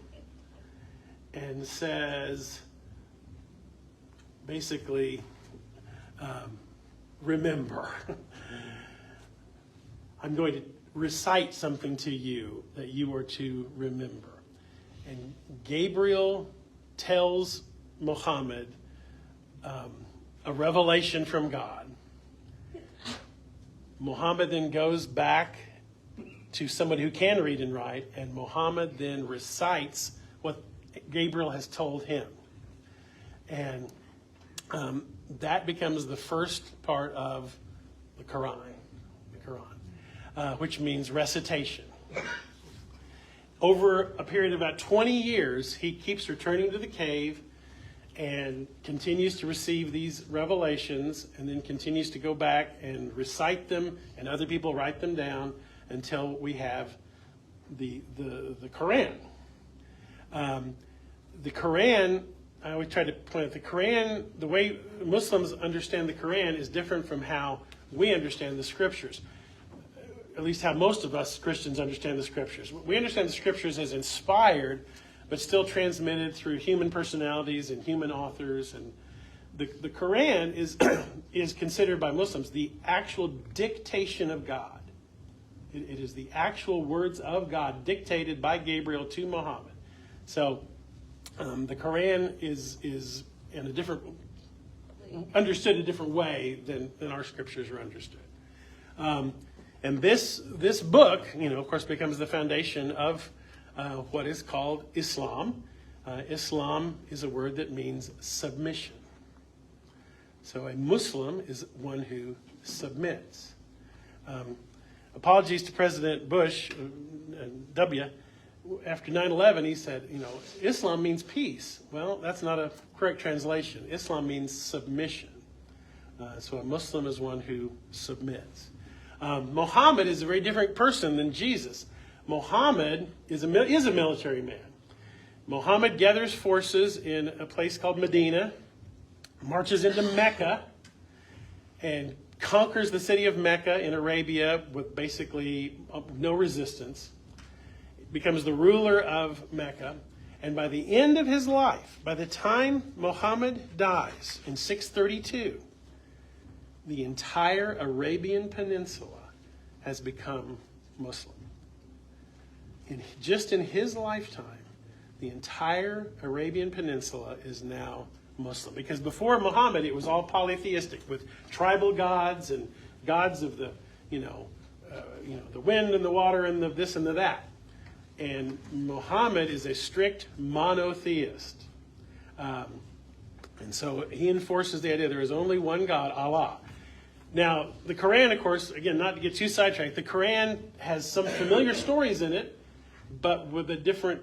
and says, basically, remember. I'm going to recite something to you that you are to remember. And Gabriel tells Muhammad a revelation from God. Muhammad then goes back to somebody who can read and write, and Muhammad then recites what Gabriel has told him. And that becomes the first part of the Quran, which means recitation. Over a period of about 20 years, he keeps returning to the cave and continues to receive these revelations, and then continues to go back and recite them, and other people write them down until we have the Quran. The Quran, I always try to point out, the Quran, the way Muslims understand the Quran is different from how we understand the Scriptures. At least how most of us Christians understand the Scriptures. We understand the Scriptures as inspired, but still transmitted through human personalities and human authors. And the Quran is considered by Muslims the actual dictation of God. It is the actual words of God dictated by Gabriel to Muhammad. So the Quran is in a different, understood a different way than our scriptures are understood. And this book, of course, becomes the foundation of what is called Islam. Islam is a word that means submission. So a Muslim is one who submits. Apologies to President Bush, W. After 9/11, he said, Islam means peace. Well, that's not a correct translation. Islam means submission. So a Muslim is one who submits. Muhammad is a very different person than Jesus. Muhammad is a military man. Muhammad gathers forces in a place called Medina, marches into Mecca, and conquers the city of Mecca in Arabia with basically no resistance. Becomes the ruler of Mecca. And by the end of his life, by the time Muhammad dies in 632, the entire Arabian Peninsula has become Muslim. Just in his lifetime, the entire Arabian Peninsula is now Muslim. Because before Muhammad, it was all polytheistic with tribal gods and gods of the, the wind and the water and the this and the that. And Muhammad is a strict monotheist. And so he enforces the idea there is only one God, Allah. Now, the Quran, of course, again, not to get too sidetracked, the Quran has some familiar stories in it, but with a different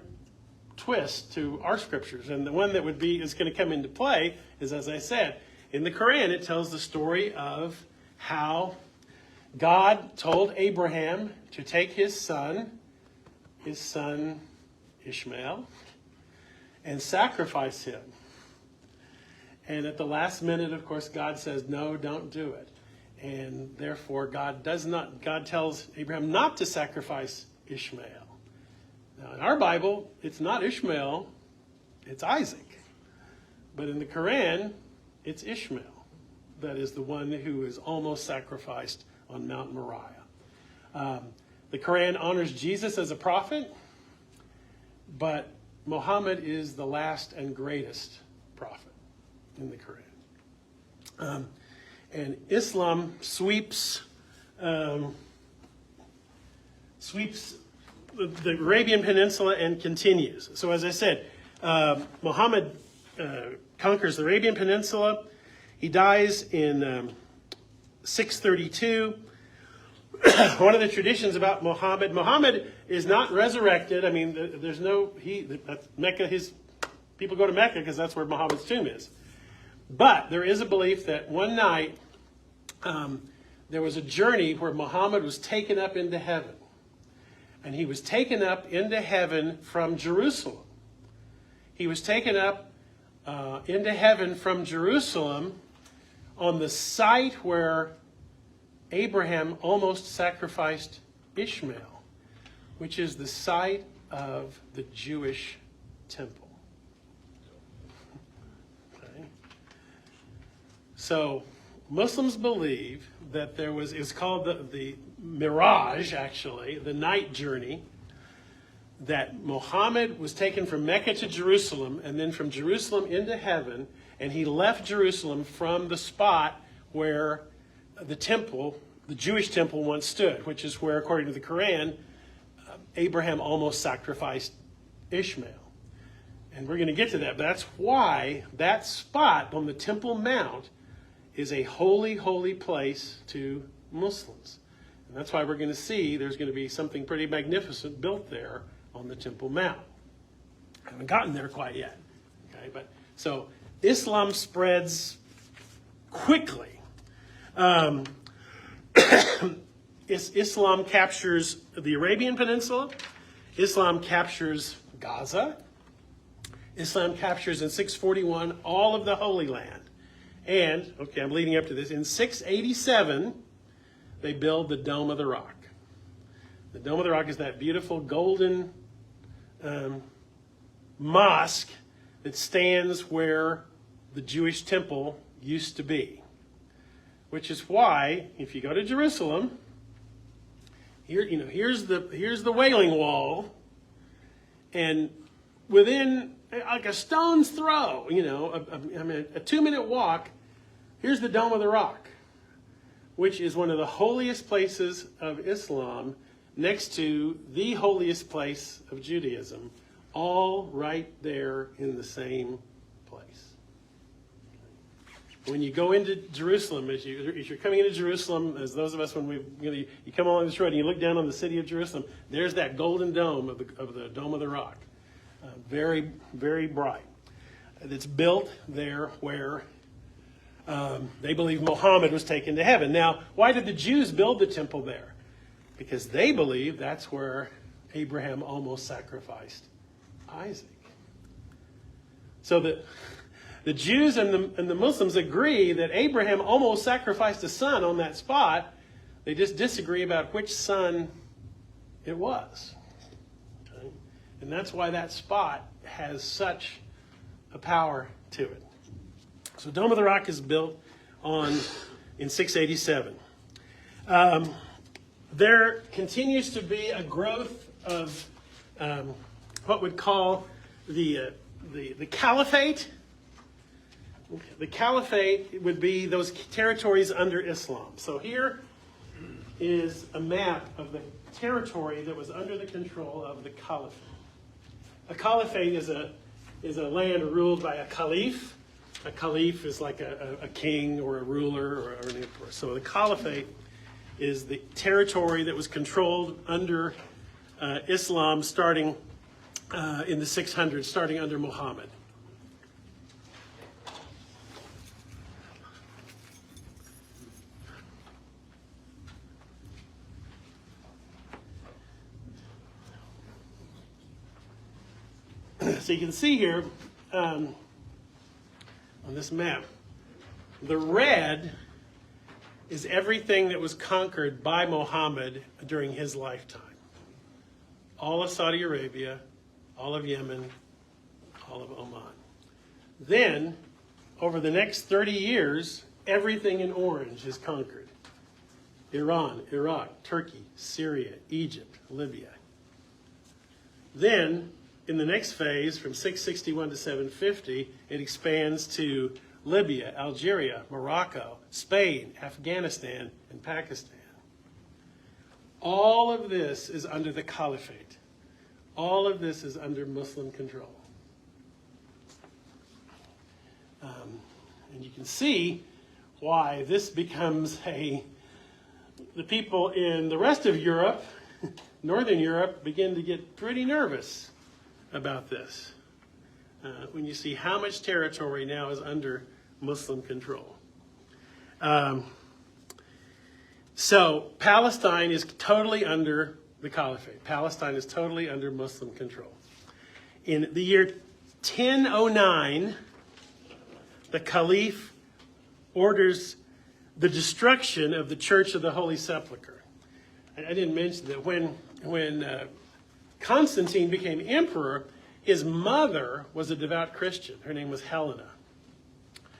twist to our scriptures. And the one that is going to come into play is, as I said, in the Quran, it tells the story of how God told Abraham to take his son Ishmael, and sacrifice him. And at the last minute, of course, God says, no, don't do it. And therefore, God tells Abraham not to sacrifice Ishmael. Now, in our Bible, it's not Ishmael, it's Isaac. But in the Quran, it's Ishmael. That is the one who is almost sacrificed on Mount Moriah. The Quran honors Jesus as a prophet. but Muhammad is the last and greatest prophet in the Quran. And Islam sweeps the Arabian Peninsula and continues. So as I said, Muhammad conquers the Arabian Peninsula. He dies in 632. One of the traditions about Muhammad is not resurrected. I mean, there's no, that's Mecca, people go to Mecca because that's where Muhammad's tomb is. But there is a belief that one night there was a journey where Muhammad was taken up into heaven. And he was taken up into heaven from Jerusalem. He was taken up into heaven from Jerusalem on the site where Abraham almost sacrificed Ishmael, which is the site of the Jewish temple. Okay. So Muslims believe that it's called the Mirage, actually, the night journey, that Muhammad was taken from Mecca to Jerusalem and then from Jerusalem into heaven, and he left Jerusalem from the spot where the temple, the Jewish temple once stood, which is where, according to the Quran, Abraham almost sacrificed Ishmael. And we're going to get to that, but that's why that spot on the Temple Mount is a holy, holy place to Muslims. And that's why we're going to see there's going to be something pretty magnificent built there on the Temple Mount. I haven't gotten there quite yet. Okay, but so Islam spreads quickly. Islam captures the Arabian Peninsula. Islam captures Gaza. Islam captures in 641 all of the Holy Land. And, okay, I'm leading up to this, in 687, they build the Dome of the Rock. The Dome of the Rock is that beautiful golden mosque that stands where the Jewish temple used to be. Which is why, if you go to Jerusalem, here's the Wailing Wall, and within like a stone's throw, a 2-minute walk, here's the Dome of the Rock, which is one of the holiest places of Islam, next to the holiest place of Judaism, all right there in the same place. When you go into Jerusalem, as you're coming into Jerusalem, as those of us when you come along this road and you look down on the city of Jerusalem, there's that golden dome of the Dome of the Rock, very, very bright. It's built there where they believe Muhammad was taken to heaven. Now, why did the Jews build the temple there? Because they believe that's where Abraham almost sacrificed Isaac. So the Jews and the Muslims agree that Abraham almost sacrificed a son on that spot. They just disagree about which son it was. Okay? And that's why that spot has such a power to it. So Dome of the Rock is built in 687. There continues to be a growth of what we'd call the caliphate. The caliphate would be those territories under Islam. So here is a map of the territory that was under the control of the caliphate. A caliphate is a land ruled by a caliph. A caliph is like a king or a ruler or an emperor. So the caliphate is the territory that was controlled under Islam starting in the 600s, starting under Muhammad. So you can see here on this map, the red is everything that was conquered by Muhammad during his lifetime. All of Saudi Arabia, all of Yemen, all of Oman. Then, over the next 30 years, everything in orange is conquered. Iran, Iraq, Turkey, Syria, Egypt, Libya. Then, in the next phase, from 661 to 750, it expands to Libya, Algeria, Morocco, Spain, Afghanistan, and Pakistan. All of this is under the caliphate. All of this is under Muslim control. And you can see why this becomes the people in the rest of Europe, Northern Europe, begin to get pretty nervous about this. When you see how much territory now is under Muslim control. So Palestine is totally under the caliphate. Palestine is totally under Muslim control. In the year 1009, the Caliph orders the destruction of the Church of the Holy Sepulchre. I didn't mention that when Constantine became emperor, his mother was a devout Christian. Her name was Helena.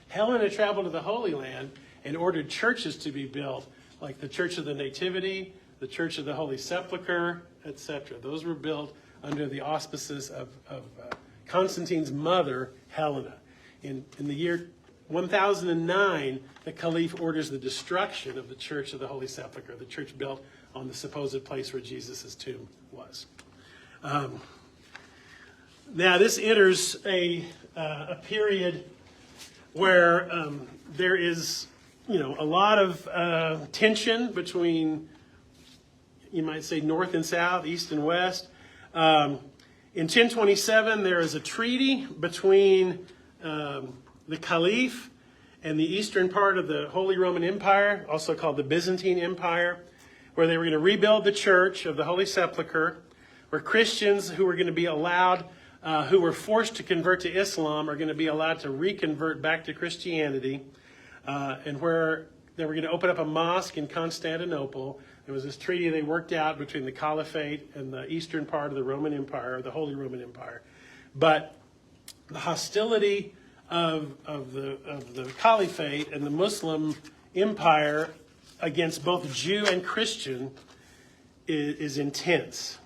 Helena traveled to the Holy Land and ordered churches to be built, like the Church of the Nativity, the Church of the Holy Sepulchre, etc. Those were built under the auspices of Constantine's mother, Helena. In the year 1009, the Caliph orders the destruction of the Church of the Holy Sepulchre, the church built on the supposed place where Jesus' tomb was. Now, this enters a period where there is, a lot of tension between, you might say, north and south, east and west. In 1027, there is a treaty between the Caliph and the eastern part of the Holy Roman Empire, also called the Byzantine Empire, where they were going to rebuild the Church of the Holy Sepulchre, where Christians who were going to be allowed, who were forced to convert to Islam, are going to be allowed to reconvert back to Christianity, and where they were going to open up a mosque in Constantinople. There was this treaty they worked out between the Caliphate and the eastern part of the Roman Empire, the Holy Roman Empire. But the hostility of the Caliphate and the Muslim Empire against both Jew and Christian is intense.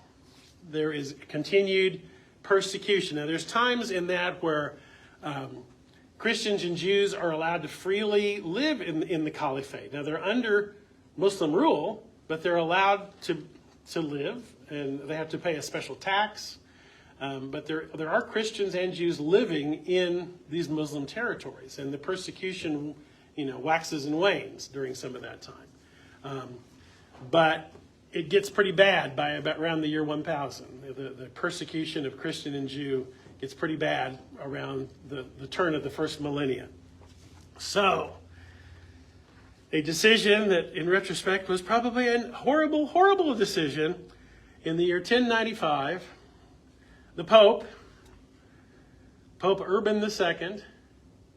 There is continued persecution. Now, there's times in that where Christians and Jews are allowed to freely live in the Caliphate. Now, they're under Muslim rule, but they're allowed to live, and they have to pay a special tax. But there are Christians and Jews living in these Muslim territories, and the persecution, waxes and wanes during some of that time. But it gets pretty bad by about around the year 1000. The persecution of Christian and Jew gets pretty bad around the turn of the first millennia. So, a decision that in retrospect was probably a horrible, horrible decision. In the year 1095, the Pope Urban II,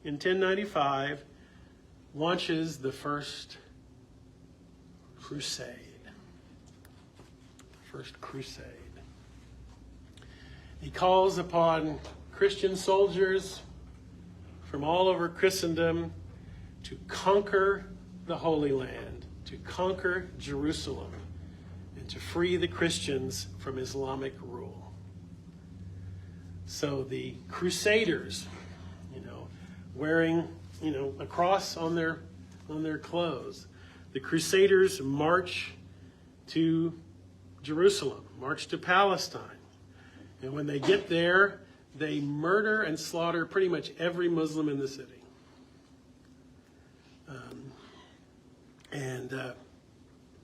in 1095, launches the first crusade. He calls upon Christian soldiers from all over Christendom to conquer the Holy Land, to conquer Jerusalem, and to free the Christians from Islamic rule. So the Crusaders, wearing, a cross on their clothes, the Crusaders march to Jerusalem, march to Palestine. And when they get there, they murder and slaughter pretty much every Muslim in the city. And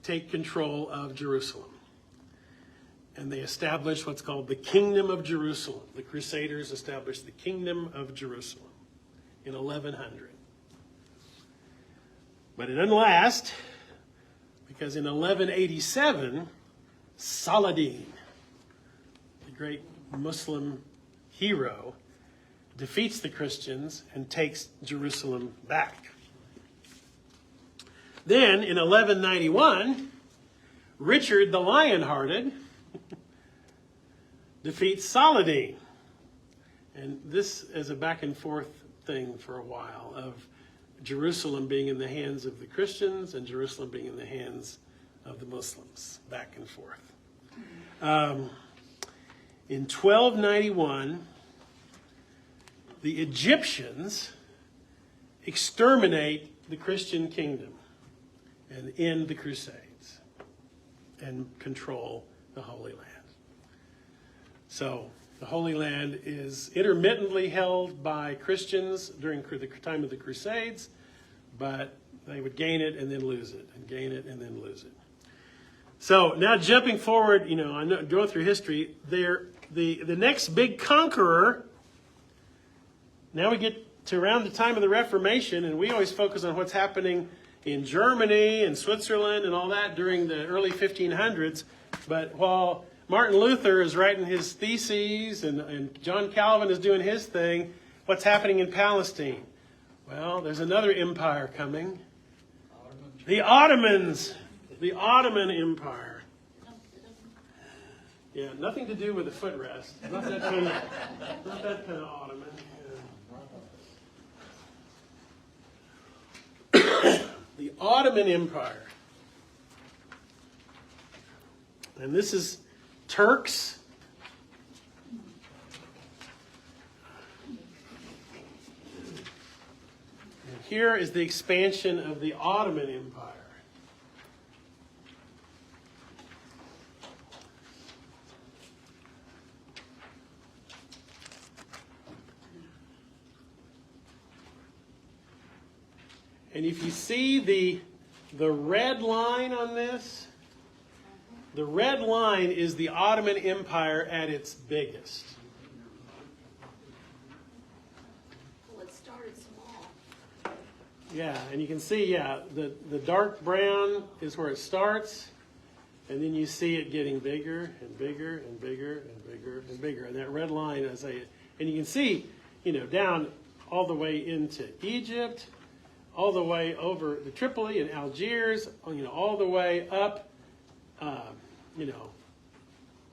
take control of Jerusalem. And they establish what's called the Kingdom of Jerusalem. The Crusaders established the Kingdom of Jerusalem in 1100. But it didn't last, because in 1187, Saladin, the great Muslim hero, defeats the Christians and takes Jerusalem back. Then, in 1191, Richard the Lionhearted defeats Saladin. And this is a back and forth thing for a while, of Jerusalem being in the hands of the Christians and Jerusalem being in the hands of the Muslims, back and forth. in 1291, the Egyptians exterminate the Christian kingdom and end the Crusades and control the Holy Land. So the Holy Land is intermittently held by Christians during the time of the Crusades, but they would gain it and then lose it, and gain it and then lose it. So now jumping forward, I know going through history, the next big conqueror, now we get to around the time of the Reformation, and we always focus on what's happening in Germany and Switzerland and all that during the early 1500s. But while Martin Luther is writing his theses and John Calvin is doing his thing, what's happening in Palestine? Well, there's another empire coming. The Ottomans. The Ottoman Empire. Yeah, nothing to do with the footrest. Not that kind of Ottoman. Yeah. The Ottoman Empire. And this is Turks. And here is the expansion of the Ottoman Empire. And if you see the red line on this, the red line is the Ottoman Empire at its biggest. Well, it started small. Yeah, and you can see, the dark brown is where it starts, and then you see it getting bigger and bigger and bigger and bigger and bigger. And that red line, and you can see, down all the way into Egypt, all the way over to Tripoli and Algiers, all the way up,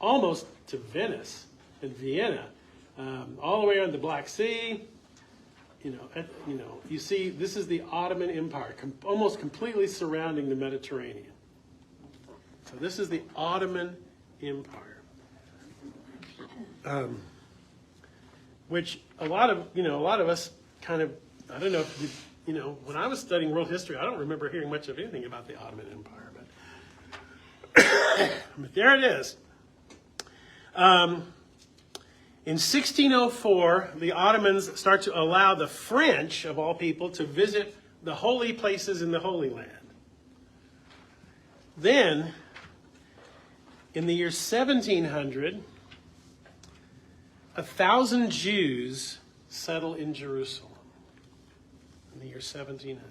almost to Venice and Vienna, all the way on the Black Sea. You see, this is the Ottoman Empire, almost completely surrounding the Mediterranean. So this is the Ottoman Empire, which a lot of us kind of, I don't know if when I was studying world history, I don't remember hearing much of anything about the Ottoman Empire, but there it is. In 1604, the Ottomans start to allow the French, of all people, to visit the holy places in the Holy Land. Then, in the year 1700, 1,000 Jews settle in Jerusalem. In the year 1700.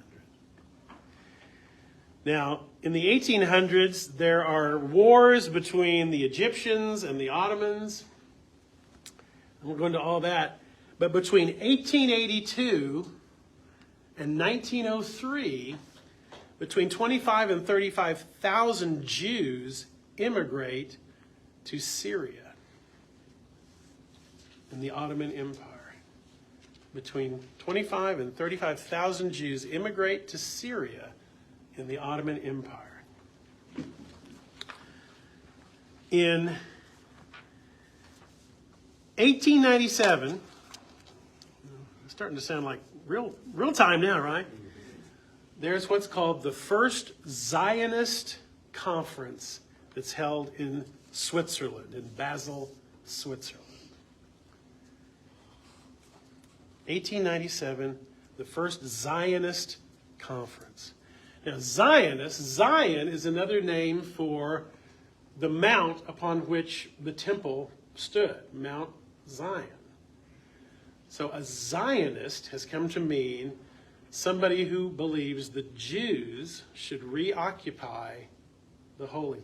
Now, in the 1800s, there are wars between the Egyptians and the Ottomans. I won't go into all that. But between 1882 and 1903, between 25 and 35,000 Jews immigrate to Syria in the Ottoman Empire. Between 25 and 35,000 Jews immigrate to Syria in the Ottoman Empire. In 1897, it's starting to sound like real time now, right? There's what's called the first Zionist conference that's held in Switzerland, in Basel, Switzerland. 1897, the first Zionist conference. Now, Zion is another name for the mount upon which the temple stood, Mount Zion. So a Zionist has come to mean somebody who believes the Jews should reoccupy the Holy Land.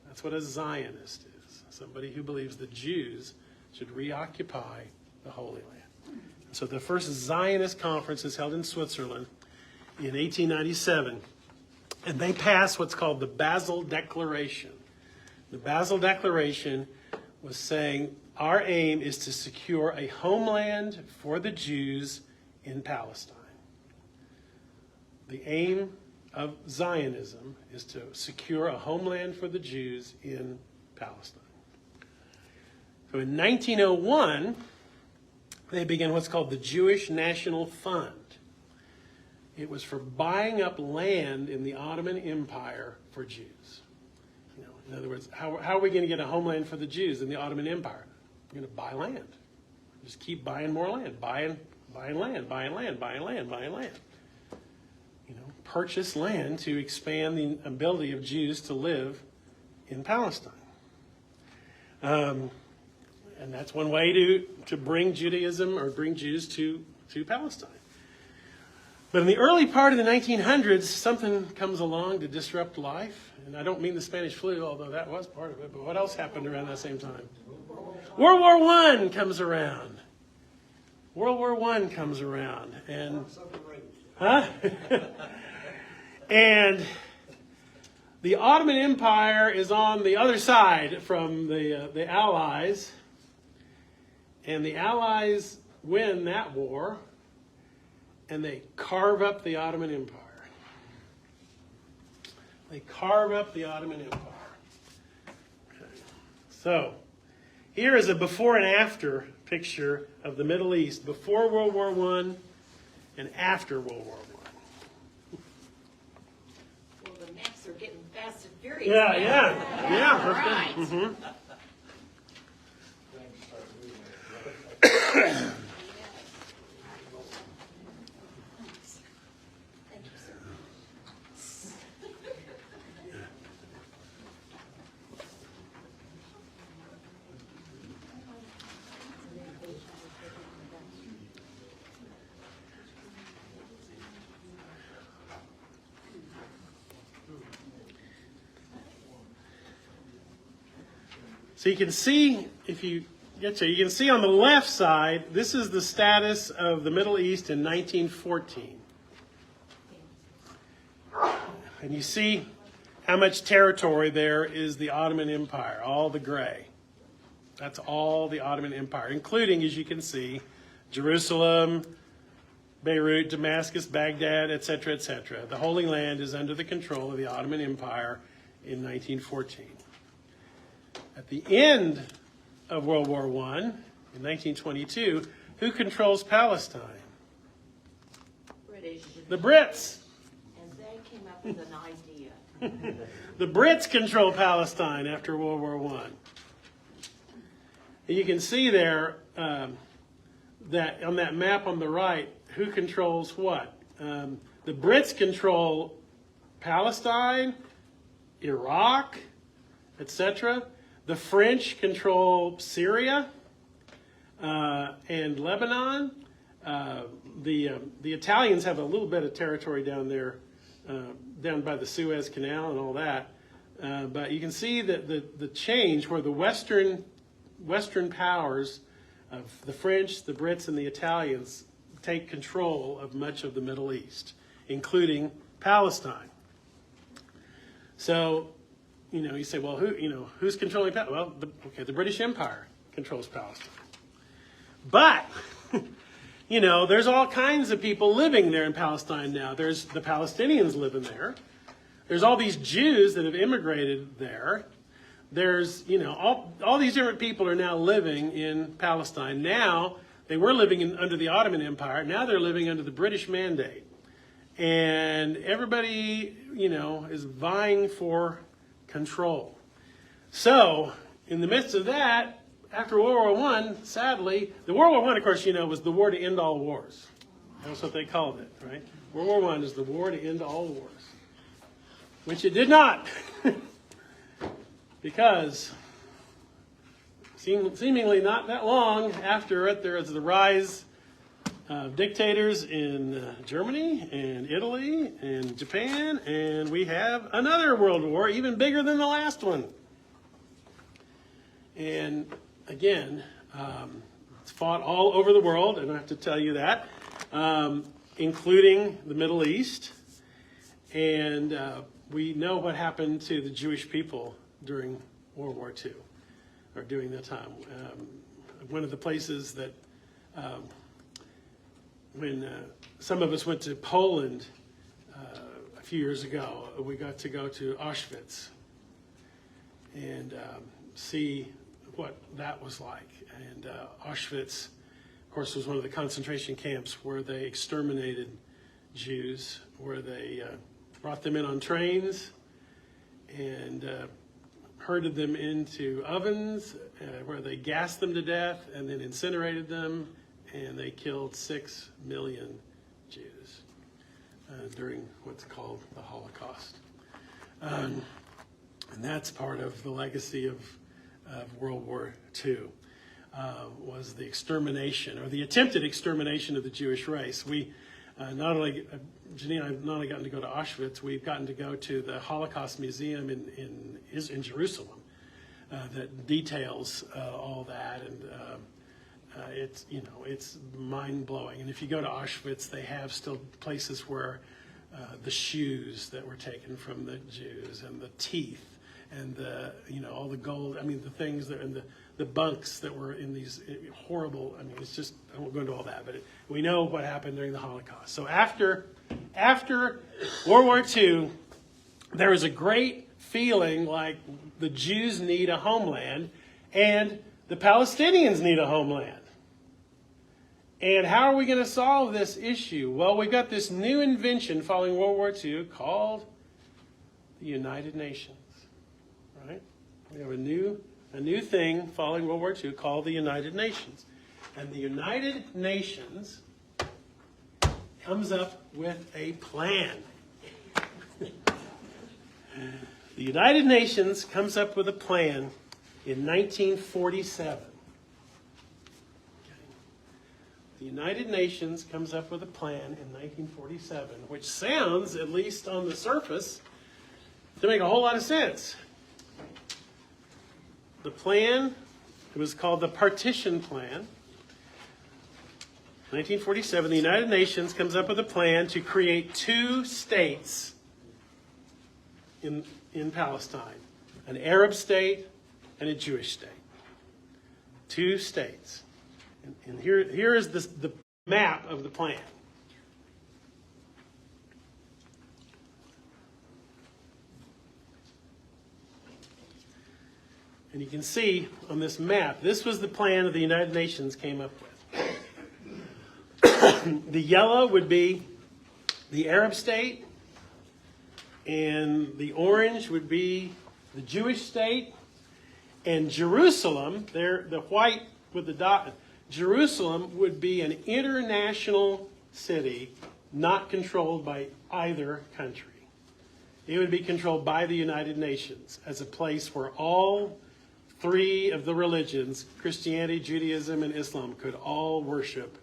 That's what a Zionist is, somebody who believes the Jews should reoccupy the Holy Land. So the first Zionist conference is held in Switzerland in 1897, and they passed what's called the Basel Declaration. The Basel Declaration was saying our aim is to secure a homeland for the Jews in Palestine. The aim of Zionism is to secure a homeland for the Jews in Palestine. So in 1901, they began what's called the Jewish National Fund. It was for buying up land in the Ottoman Empire for Jews. In other words, how are we going to get a homeland for the Jews in the Ottoman Empire? We're going to buy land. Just keep buying more land, buying land, buying land, buying land, buying land. Purchase land to expand the ability of Jews to live in Palestine. And that's one way to bring Judaism or bring Jews to Palestine. But in the early part of the 1900s, something comes along to disrupt life. And I don't mean the Spanish flu, although that was part of it. But what else happened around that same time? World War I comes around. World War I comes around. And, and the Ottoman Empire is on the other side from the Allies. And the Allies win that war. And they carve up the Ottoman Empire. They carve up the Ottoman Empire. Okay. So, here is a before and after picture of the Middle East before World War I and after World War I. Well, the maps are getting fast and furious. Yeah. All right. Mm-hmm. Thank you, sir. So you can see, if you get to, you can see on the left side, this is the status of the Middle East in 1914. And you see how much territory there is the Ottoman Empire, all the gray. That's all the Ottoman Empire, including, as you can see, Jerusalem, Beirut, Damascus, Baghdad, etc., etc. The Holy Land is under the control of the Ottoman Empire in 1914. At the end of World War I, in 1922, who controls Palestine? British. The Brits. And they came up with an idea. The Brits control Palestine after World War I. And you can see there that on that map on the right, who controls what? The Brits control Palestine, Iraq, etc. The French control Syria and Lebanon. The Italians have a little bit of territory down there, down by the Suez Canal and all that. But you can see that the change where the Western powers of the French, the Brits, and the Italians take control of much of the Middle East, including Palestine. So, you say, well, who's controlling Palestine? Well, the British Empire controls Palestine. But, there's all kinds of people living there in Palestine now. There's the Palestinians living there. There's all these Jews that have immigrated there. There's, all these different people are now living in Palestine. Now, they were living under the Ottoman Empire. Now they're living under the British mandate. And everybody, is vying for control. So, in the midst of that, after World War I, sadly, the World War I, of course, was the war to end all wars. That's what they called it, right? World War I is the war to end all wars. Which it did not. Because seemingly not that long after it, there was the rise of dictators in Germany and Italy and Japan, and we have another world war, even bigger than the last one. And again, it's fought all over the world, and I have to tell you that, including the Middle East. And we know what happened to the Jewish people during World War II, or during that time. One of the places that when some of us went to Poland a few years ago, we got to go to Auschwitz and see what that was like. And Auschwitz, of course, was one of the concentration camps where they exterminated Jews, where they brought them in on trains and herded them into ovens, where they gassed them to death and then incinerated them, and they killed 6 million Jews during what's called the Holocaust. And that's part of the legacy of World War II, was the extermination, or the attempted extermination of the Jewish race. We Janine and I have not only gotten to go to Auschwitz, we've gotten to go to the Holocaust Museum in Jerusalem that details all that, and it's mind-blowing. And if you go to Auschwitz, they have still places where the shoes that were taken from the Jews, and the teeth, and all the gold, the things that, and the bunks that were in these horrible, it's just, I won't go into all that, but we know what happened during the Holocaust. So after World War II, there was a great feeling like the Jews need a homeland and the Palestinians need a homeland. And how are we going to solve this issue? Well, we've got this new invention following World War II called the United Nations, right? We have a new thing following World War II called the United Nations. And the United Nations comes up with a plan. The United Nations comes up with a plan in 1947. The United Nations comes up with a plan in 1947, which sounds, at least on the surface, to make a whole lot of sense. The plan, it was called the Partition Plan. 1947, the United Nations comes up with a plan to create 2 states in Palestine, an Arab state and a Jewish state. 2 states. And here is the map of the plan. And you can see on this map, this was the plan that the United Nations came up with. The yellow would be the Arab state, and the orange would be the Jewish state, and Jerusalem, the white with the dot, Jerusalem would be an international city not controlled by either country. It would be controlled by the United Nations as a place where all 3 of the religions, Christianity, Judaism, and Islam, could all worship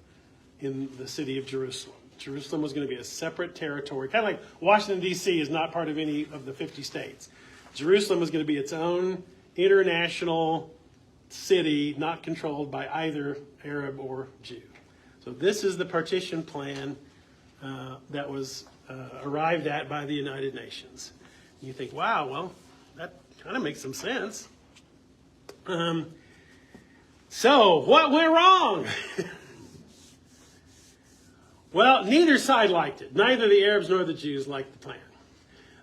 in the city of Jerusalem. Jerusalem was going to be a separate territory, kind of like Washington, D.C. is not part of any of the 50 states. Jerusalem was going to be its own international city, not controlled by either Arab or Jew. So this is the partition plan that was arrived at by the United Nations. And you think, wow, well, that kind of makes some sense. So what went wrong? Well, neither side liked it. Neither the Arabs nor the Jews liked the plan.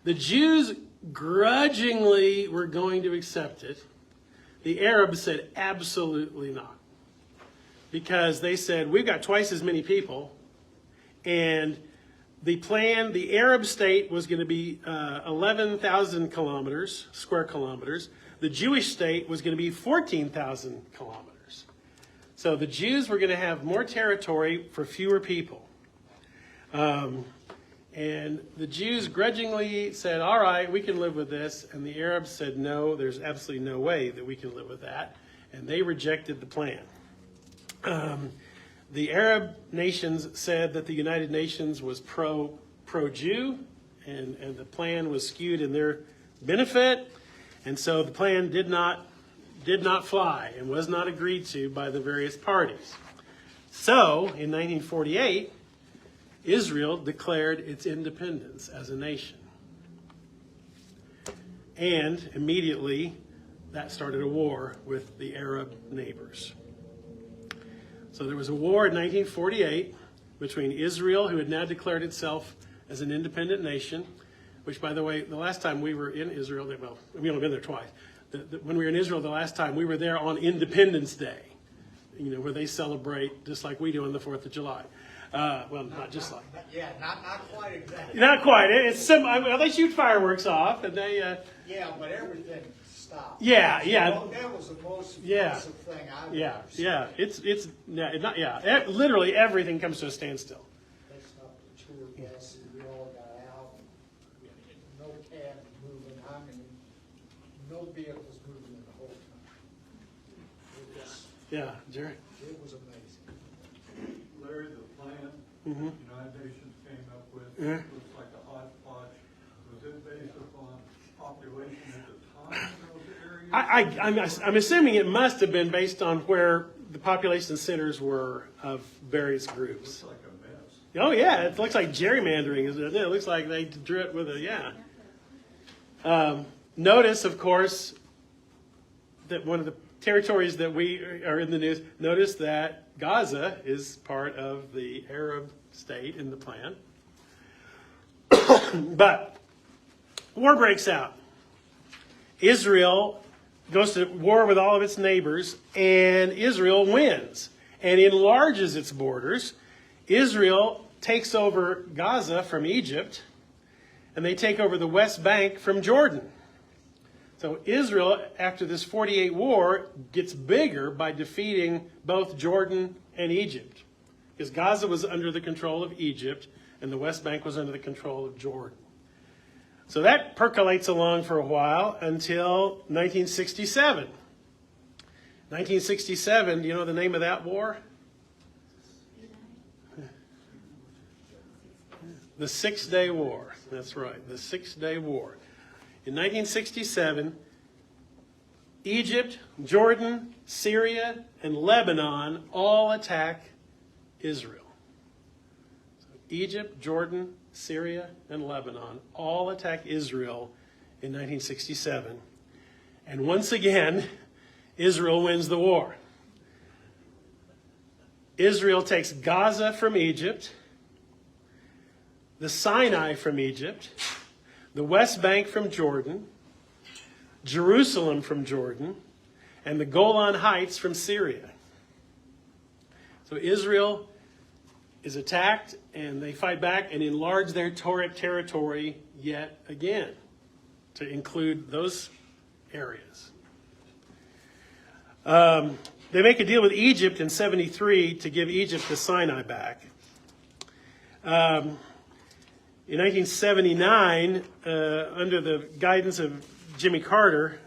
The Jews grudgingly were going to accept it. The Arabs said absolutely not. Because they said, we've got twice as many people, and the plan, the Arab state was going to be 11,000 square kilometers. The Jewish state was going to be 14,000 kilometers. So the Jews were going to have more territory for fewer people. And the Jews grudgingly said, all right, we can live with this. And the Arabs said, no, there's absolutely no way that we can live with that. And they rejected the plan. The Arab nations said that the United Nations was pro-Jew, and the plan was skewed in their benefit. And so the plan did not fly and was not agreed to by the various parties. So in 1948, Israel declared its independence as a nation. And immediately that started a war with the Arab neighbors. So there was a war in 1948 between Israel, who had now declared itself as an independent nation, which, by the way, the last time we were in Israel, well, we've only been there twice. when we were in Israel the last time, we were there on Independence Day, where they celebrate just like we do on the 4th of July. Well, not just like. Yeah, not quite exactly. Not quite. It's well, they shoot fireworks off, and they. Yeah, but everything stopped. Yeah. That was the most impressive thing I've ever seen. Literally everything comes to a standstill. They stopped the tour bus, and we all got out. No cabs moving. I mean, no vehicles moving in the whole country. Yeah, Jerry. It was amazing. Larry, the plan Mm-hmm. the United Nations came up with Yeah. looks like a hodgepodge. Was it based upon population at the time in those areas? I'm assuming it must have been based on where the population centers were of various groups. Looks like a mess. Oh yeah, it looks like gerrymandering, isn't it? It looks like they drew it with a Notice, of course, that one of the territories that we are in the news. Notice that Gaza is part of the Arab state in the plan. But war breaks out. Israel goes to war with all of its neighbors, and Israel wins and enlarges its borders. Israel takes over Gaza from Egypt, and they take over the West Bank from Jordan. So Israel, after this 48 war, gets bigger by defeating both Jordan and Egypt. Because Gaza was under the control of Egypt, and the West Bank was under the control of Jordan. So that percolates along for a while until 1967. 1967, do you know the name of that war? The Six-Day War. That's right, the Six-Day War. In 1967, Egypt, Jordan, Syria, and Lebanon all attack Israel. So Egypt, Jordan, Syria, and Lebanon all attack Israel in 1967. And once again, Israel wins the war. Israel takes Gaza from Egypt, the Sinai from Egypt, the West Bank from Jordan, Jerusalem from Jordan, and the Golan Heights from Syria. So Israel is attacked, and they fight back and enlarge their territory yet again to include those areas. They make a deal with Egypt in 73 to give Egypt the Sinai back. In 1979, under the guidance of Jimmy Carter,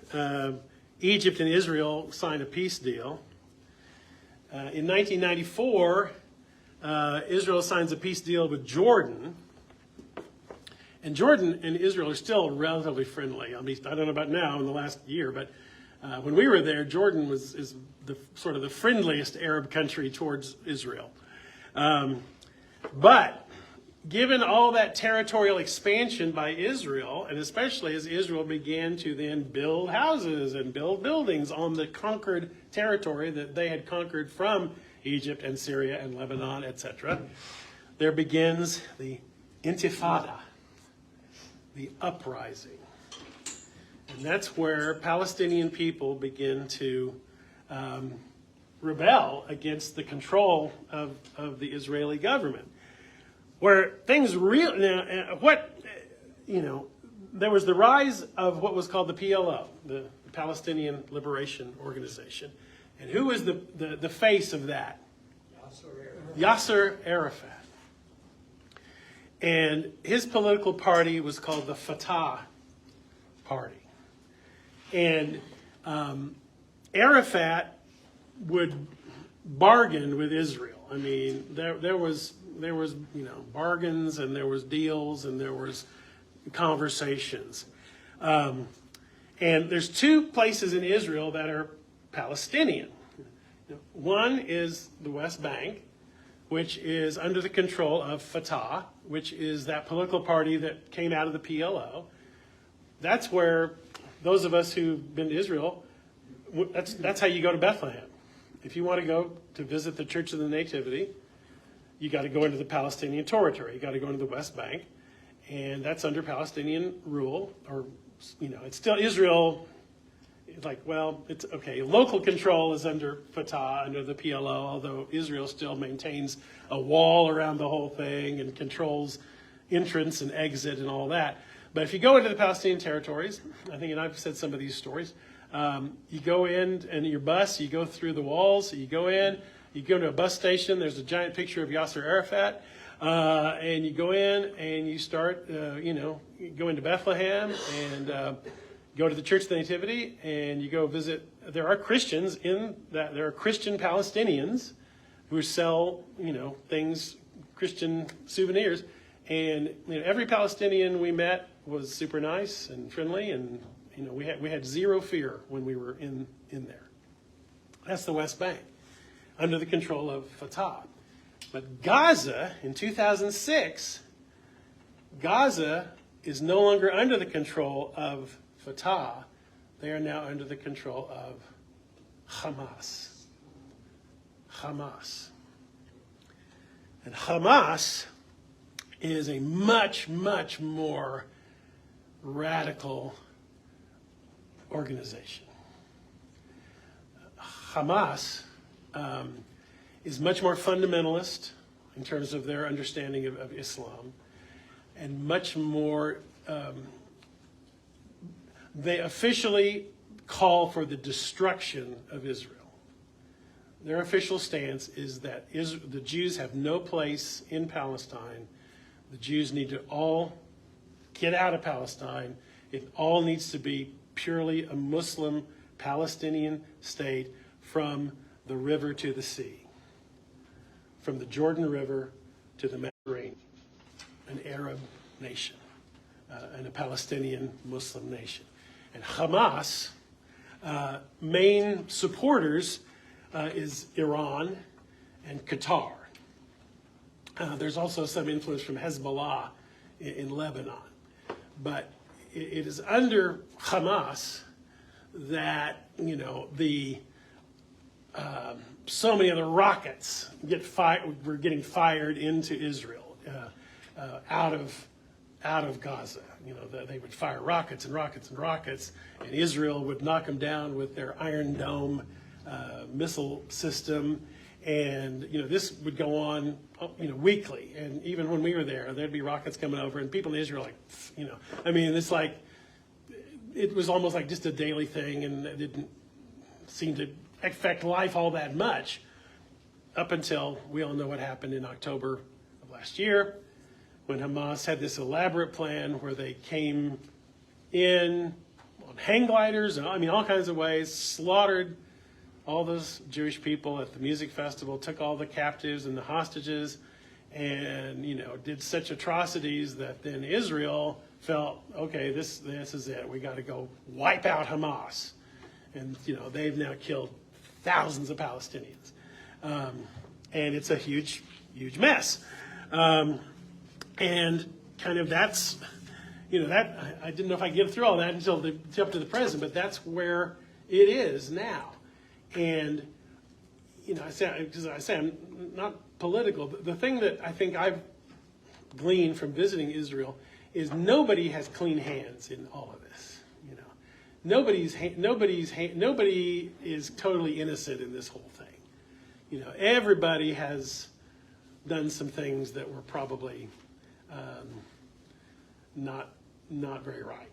Egypt and Israel signed a peace deal. In 1994, Israel signs a peace deal with Jordan. And Jordan and Israel are still relatively friendly. I mean, I don't know about now in the last year, but when we were there, Jordan is the sort of the friendliest Arab country towards Israel. But given all that territorial expansion by Israel, and especially as Israel began to then build houses and build buildings on the conquered territory that they had conquered from Egypt and Syria and Lebanon, etc., there begins the Intifada, the uprising. And that's where Palestinian people begin to rebel against the control of the Israeli government. Where things really, there was the rise of what was called the PLO, the Palestinian Liberation Organization. And who was the face of that? Yasser Arafat. And his political party was called the Fatah Party. And Arafat would bargain with Israel. I mean, there was bargains, and there was deals, and there was conversations. And there's two places in Israel that are Palestinian. One is the West Bank, which is under the control of Fatah, which is that political party that came out of the PLO. That's where those of us who've been to Israel, that's how you go to Bethlehem. If you want to go to visit the Church of the Nativity, you got to go into the Palestinian territory. You got to go into the West Bank, and that's under Palestinian rule. Or, it's still Israel it's like, well, it's okay. Local control is under Fatah, under the PLO, although Israel still maintains a wall around the whole thing and controls entrance and exit and all that. But if you go into the Palestinian territories, I think, and I've said some of these stories, you go in and your bus, you go through the walls, you go to a bus station, there's a giant picture of Yasser Arafat, and you go in and you start, you go into Bethlehem and go to the Church of the Nativity, and you go visit. There are Christians in that. There are Christian Palestinians who sell, things, Christian souvenirs, and every Palestinian we met was super nice and friendly, and we had zero fear when we were in there. That's the West Bank, under the control of Fatah. But Gaza, in 2006, Gaza is no longer under the control of Fatah. They are now under the control of Hamas. Hamas. And Hamas is a much, much more radical organization. Hamas is much more fundamentalist in terms of their understanding of Islam, and much more, they officially call for the destruction of Israel. Their official stance is that the Jews have no place in Palestine. The Jews need to all get out of Palestine. It all needs to be purely a Muslim Palestinian state from the river to the sea, from the Jordan River to the Mediterranean, an Arab nation, and a Palestinian Muslim nation. And Hamas, main supporters is Iran and Qatar. There's also some influence from Hezbollah in Lebanon. But it is under Hamas that, so many other rockets were getting fired into Israel out of Gaza. They would fire rockets and rockets and rockets, and Israel would knock them down with their Iron Dome missile system. And this would go on weekly, and even when we were there, there'd be rockets coming over, and people in Israel it's like it was almost like just a daily thing, and it didn't seem to affect life all that much, up until we all know what happened in October of last year, when Hamas had this elaborate plan where they came in on hang gliders and all kinds of ways, slaughtered all those Jewish people at the music festival, took all the captives and the hostages, and did such atrocities that then Israel felt, okay, this is it. We got to go wipe out Hamas, and they've now killed thousands of Palestinians, and it's a huge, huge mess. And kind of that's, that I didn't know if I could get through all that until up to the present, but that's where it is now. And, I say I'm not political. The thing that I think I've gleaned from visiting Israel is nobody has clean hands in all of this. Nobody is totally innocent in this whole thing. Everybody has done some things that were probably not very right.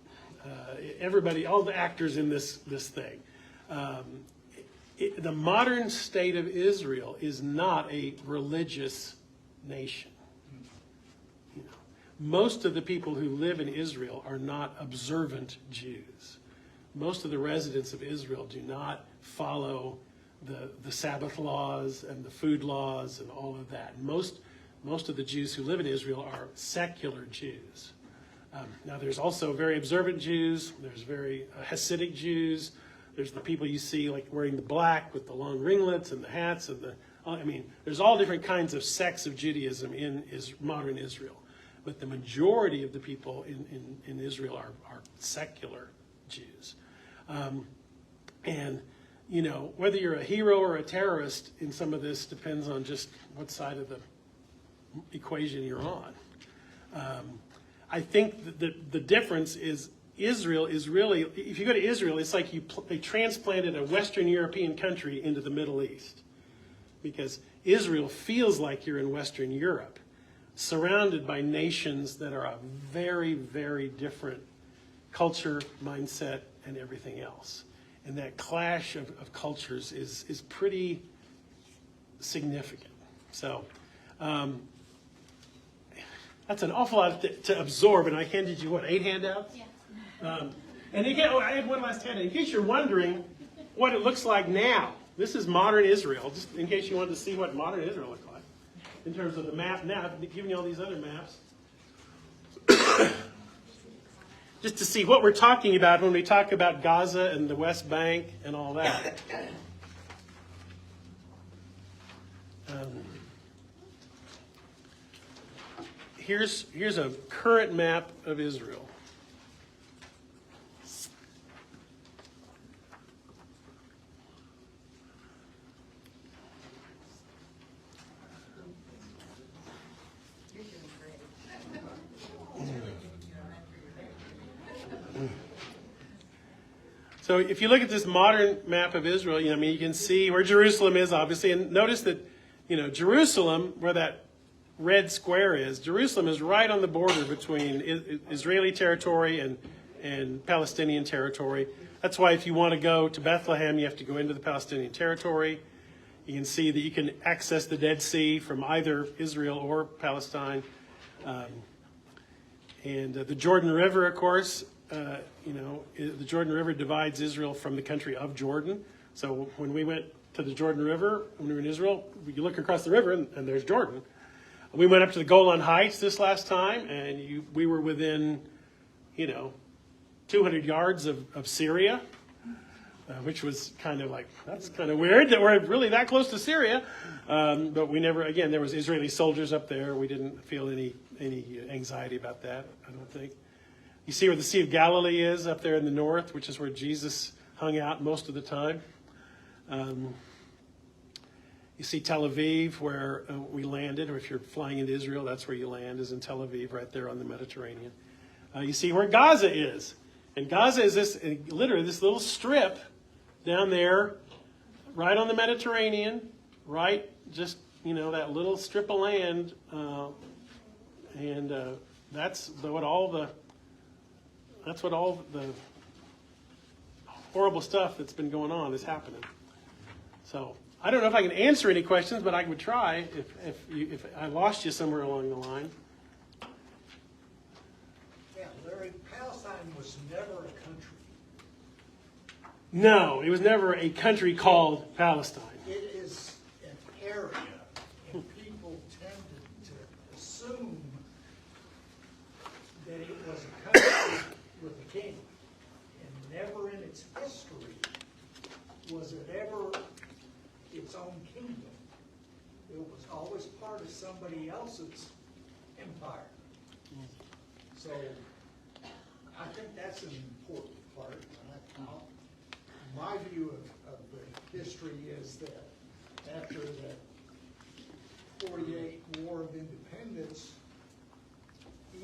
Everybody, all the actors in this thing. The modern state of Israel is not a religious nation. Most of the people who live in Israel are not observant Jews. Most of the residents of Israel do not follow the Sabbath laws and the food laws and all of that. Most of the Jews who live in Israel are secular Jews. Now, there's also very observant Jews. There's very Hasidic Jews. There's the people you see like wearing the black with the long ringlets and the hats and there's all different kinds of sects of Judaism in modern Israel. But the majority of the people in Israel are secular Jews. And whether you're a hero or a terrorist in some of this depends on just what side of the equation you're on. I think that the difference is Israel is really, if you go to Israel, it's like they transplanted a Western European country into the Middle East. Because Israel feels like you're in Western Europe, surrounded by nations that are a very, very different culture, mindset, and everything else. And that clash of cultures is pretty significant. So that's an awful lot to absorb, and I handed you, 8 handouts? Yeah. And again, I had one last handout. In case you're wondering what it looks like now, this is modern Israel, just in case you wanted to see what modern Israel looked like in terms of the map now. I've given you all these other maps. Just to see what we're talking about when we talk about Gaza and the West Bank and all that. Here's a current map of Israel. So if you look at this modern map of Israel, you can see where Jerusalem is, obviously, and notice that, Jerusalem, where that red square is, Jerusalem is right on the border between Israeli territory and Palestinian territory. That's why if you want to go to Bethlehem, you have to go into the Palestinian territory. You can see that you can access the Dead Sea from either Israel or Palestine. And the Jordan River, of course, the Jordan River divides Israel from the country of Jordan. So when we went to the Jordan River, when we were in Israel, you look across the river and there's Jordan. We went up to the Golan Heights this last time, and we were within, 200 yards of Syria, which was kind of like, that's kind of weird that we're really that close to Syria. But we never, again, there was Israeli soldiers up there. We didn't feel any anxiety about that, I don't think. You see where the Sea of Galilee is up there in the north, which is where Jesus hung out most of the time. You see Tel Aviv, where we landed, or if you're flying into Israel, that's where you land, is in Tel Aviv, right there on the Mediterranean. You see where Gaza is. And Gaza is literally this little strip down there, right on the Mediterranean, right, just, that little strip of land. And that's what all the horrible stuff that's been going on is happening. So I don't know if I can answer any questions, but I would try if I lost you somewhere along the line. Yeah, Larry, Palestine was never a country. No, it was never a country called Palestine. It is an area, and people tended to assume that it was a country with a king. And never in its history was it ever its own kingdom. It was always part of somebody else's empire. So I think that's an important part. My view of the history is that after the 48 War of Independence,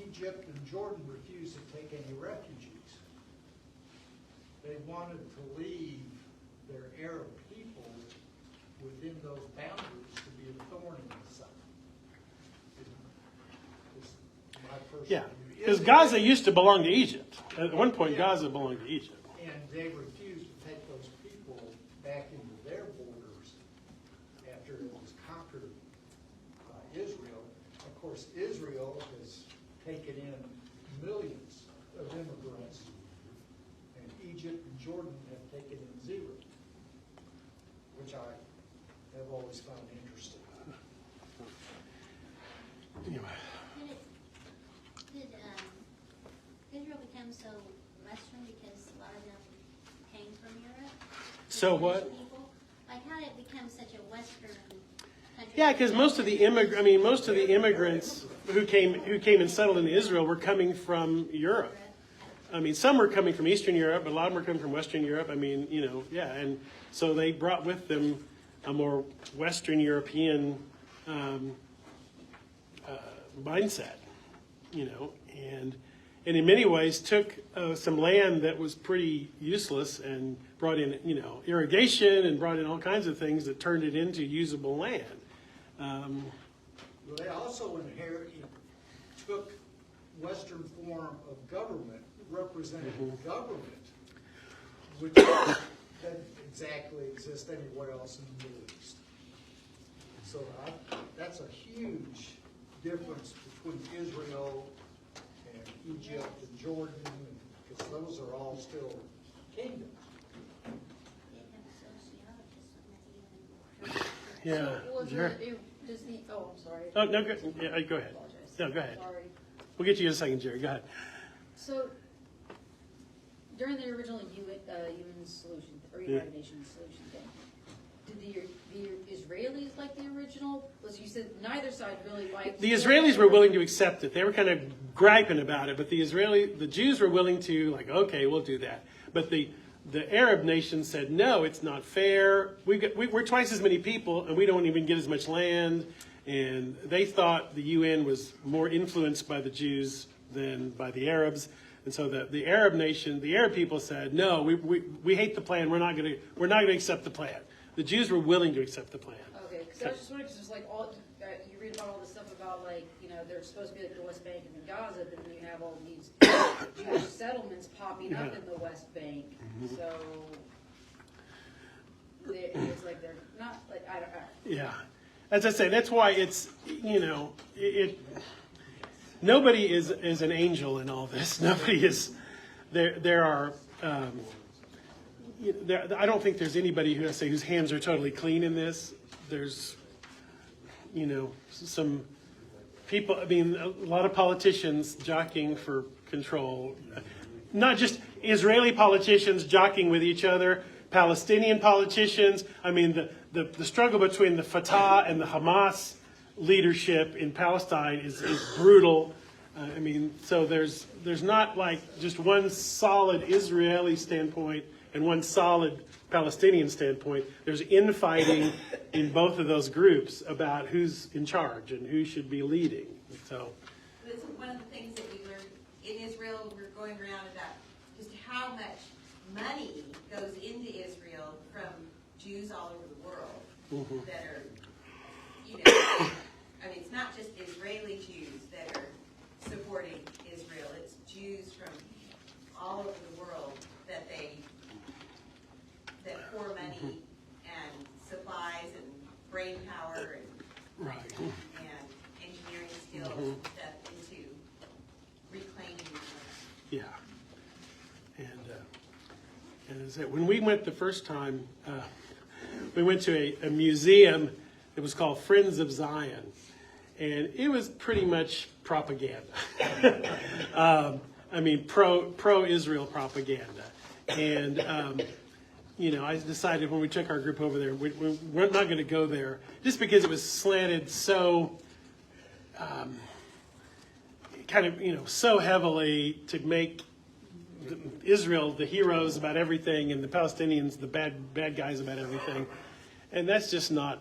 Egypt and Jordan refused to take any refugees. They wanted to leave their Arab people within those boundaries to be a thorn in the side. Is my personal Yeah, view. because Gaza used to belong to Egypt. At one point, Gaza belonged to Egypt. And they refused to take those people back into their borders after it was conquered by Israel. Of course, Israel has taken in millions of immigrants, and Egypt and Jordan have taken in 0, which I have always found interesting. Anyway. Did Israel become so Western because a lot of them came from Europe? So what? People? Like how did it become such a Western country? Yeah, because most of the immigrants who came and settled in Israel were coming from Europe. I mean, some were coming from Eastern Europe, but a lot of them were coming from Western Europe. I mean, and so they brought with them a more Western European mindset, and and in many ways took some land that was pretty useless and brought in, irrigation and brought in all kinds of things that turned it into usable land. Well, they also took Western form of government, representative government, which doesn't exactly exist anywhere else in the Middle East. So that's a huge difference between Israel and Egypt and Jordan, because those are all still kingdoms. Yeah. So was Sure. does the, oh, I'm sorry. Oh, no, go, yeah, go ahead. Apologize. No, go ahead. Sorry. We'll get you in a second, Jerry. Go ahead. So, during the original UN solution, or Yeah. United Nations solution thing, did the Israelis like the original? Was you said neither side really liked The Israelis were willing to accept it. They were kind of griping about it, but the Jews were willing to, like, okay, we'll do that. But the Arab nations said, no, it's not fair. We're twice as many people, and we don't even get as much land. And they thought the UN was more influenced by the Jews than by the Arabs. And so the Arab people said, no, we hate the plan. We're not going to accept the plan. The Jews were willing to accept the plan. Okay, because I was just wondering, because it's like all you read about all this stuff about like there's supposed to be like the West Bank and Gaza, but then you have all these Jewish settlements popping up in the West Bank. So it's like they're not like I don't. Yeah. As I say, that's why it's, nobody is an angel in all this. Nobody is, there are, I don't think there's anybody whose hands are totally clean in this. There's, some people, a lot of politicians jockeying for control. Not just Israeli politicians jockeying with each other, Palestinian politicians. The struggle between the Fatah and the Hamas leadership in Palestine is brutal. So there's not like just one solid Israeli standpoint and one solid Palestinian standpoint. There's infighting in both of those groups about who's in charge and who should be leading. So This is one of the things that we learned in Israel. We're going around about just how much money goes into Israel from Jews all over the world that are, it's not just Israeli Jews that are supporting Israel. It's Jews from all over the world that pour money and supplies and brain power and right. engineering skills and stuff into reclaiming the land. Yeah. And as when we went the first time, we went to a museum that was called Friends of Zion. And it was pretty much propaganda. Pro-Israel propaganda. And, I decided when we took our group over there, we're not going to go there just because it was slanted so, so heavily to make Israel the heroes about everything and the Palestinians the bad guys about everything. And that's just not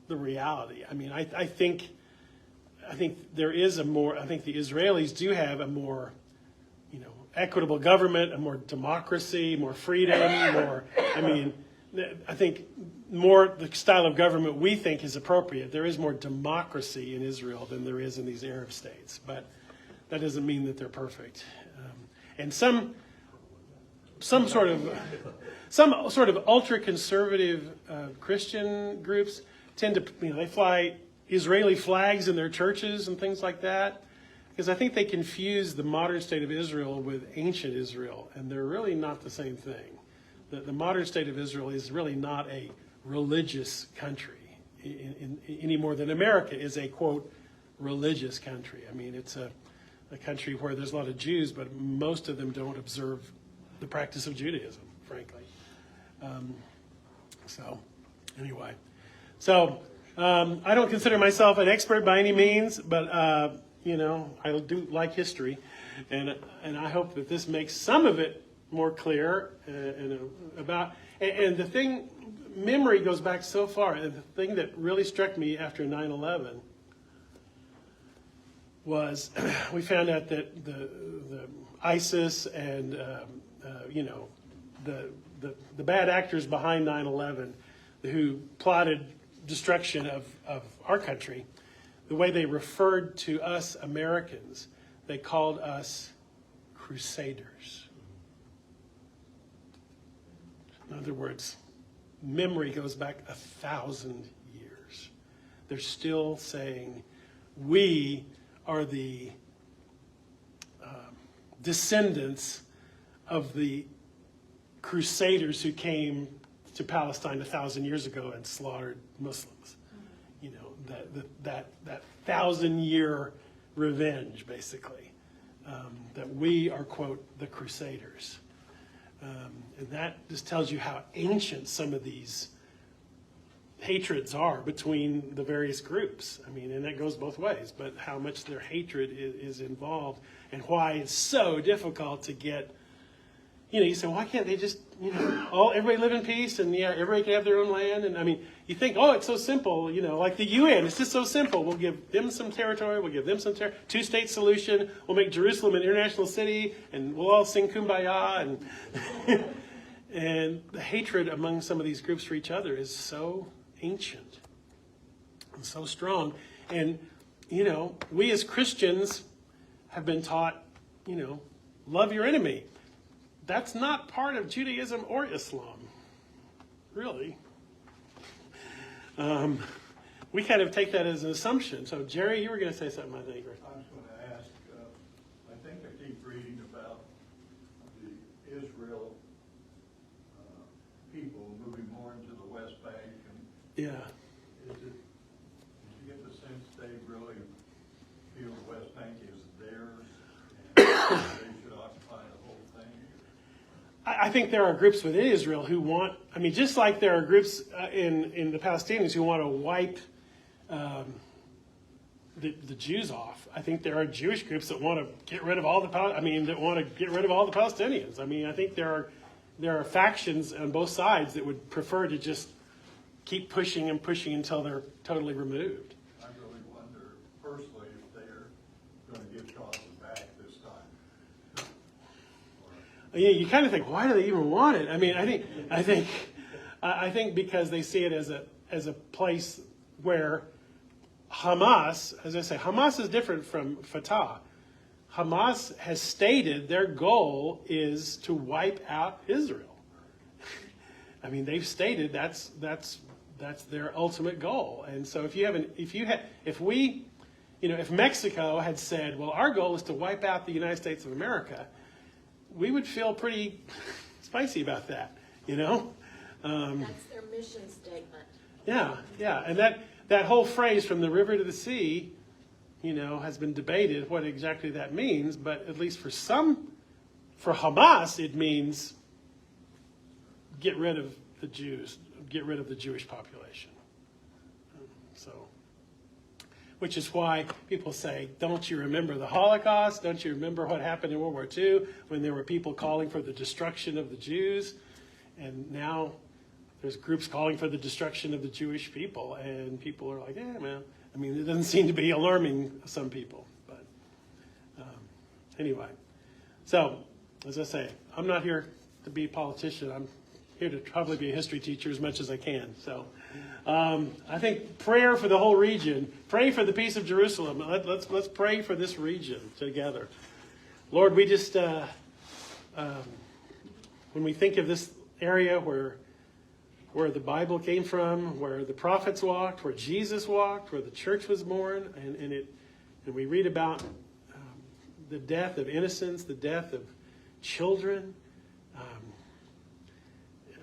the reality. I think there is I think the Israelis do have a more, equitable government, a more democracy, more freedom, I think more the style of government we think is appropriate. There is more democracy in Israel than there is in these Arab states, but that doesn't mean that they're perfect. And some sort of ultra-conservative Christian groups tend to, they fly Israeli flags in their churches and things like that, because I think they confuse the modern state of Israel with ancient Israel, and they're really not the same thing. The modern state of Israel is really not a religious country any more than America is a, quote, religious country. It's a country where there's a lot of Jews, but most of them don't observe the practice of Judaism, frankly. I don't consider myself an expert by any means, but I do like history, and I hope that this makes some of it more clear. And the thing, memory goes back so far. And the thing that really struck me after 9/11 was we found out that the ISIS and the bad actors behind 9/11 who plotted destruction of our country, the way they referred to us Americans, they called us crusaders. In other words, memory goes back 1,000 years. They're still saying we are the descendants of the crusaders who came to Palestine 1,000 years ago and slaughtered Muslims. You know, that 1,000-year revenge, basically. That we are, quote, the crusaders. And that just tells you how ancient some of these hatreds are between the various groups. I mean, and that goes both ways, but how much their hatred is involved and why it's so difficult to get, you say, why can't they just, everybody live in peace and everybody can have their own land? And I mean, you think, oh, it's so simple, like the UN, it's just so simple. We'll give them some territory, we'll give them some two-state solution, we'll make Jerusalem an international city, and we'll all sing Kumbaya. And, and the hatred among some of these groups for each other is so ancient and so strong. And, we as Christians have been taught, love your enemy. That's not part of Judaism or Islam, really. We kind of take that as an assumption. So, Jerry, you were going to say something, I think. I was going to ask, I think I keep reading about the Israel people moving more into the West Bank. And Yeah. did you get the sense they really feel the West Bank is theirs and they should occupy the whole thing? I think there are groups within Israel who want, just like there are groups in the Palestinians who want to wipe the Jews off. I think there are Jewish groups that want to get rid of all the Palestinians. I think there are factions on both sides that would prefer to just keep pushing and pushing until they're totally removed. I really wonder personally if they're going to give Gaza back this time. You kind of think, why do they even want it? I think because they see it as a place where Hamas, as I say, Hamas is different from Fatah. Hamas has stated their goal is to wipe out Israel. They've stated that's their ultimate goal. And so if Mexico had said, well, our goal is to wipe out the United States of America, we would feel pretty spicy about that, That's their mission statement. Yeah. And that whole phrase, from the river to the sea, has been debated what exactly that means, but at least for Hamas, it means get rid of the Jews, get rid of the Jewish population. Which is why people say, don't you remember the Holocaust? Don't you remember what happened in World War II when there were people calling for the destruction of the Jews? And now there's groups calling for the destruction of the Jewish people. And people are like, yeah, man. It doesn't seem to be alarming some people. But anyway. So, as I say, I'm not here to be a politician. I'm here to probably be a history teacher as much as I can. So I think prayer for the whole region. Pray for the peace of Jerusalem. Let's pray for this region together. Lord, we just, when we think of this area where the Bible came from, where the prophets walked, where Jesus walked, where the church was born, and we read about the death of innocents, the death of children,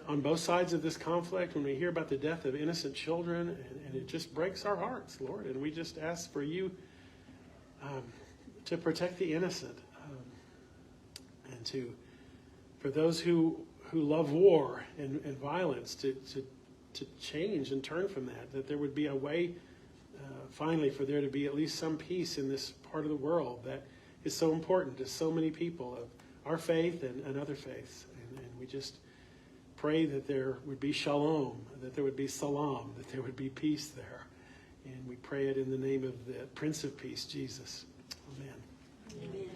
on both sides of this conflict, when we hear about the death of innocent children, and it just breaks our hearts, Lord. And we just ask for you to protect the innocent, and for those who love war and violence to change and turn from that there would be a way, finally, for there to be at least some peace in this part of the world that is so important to so many people of our faith and other faiths. And we just pray that there would be shalom, that there would be salam, that there would be peace there. And we pray it in the name of the Prince of Peace, Jesus. Amen. Amen.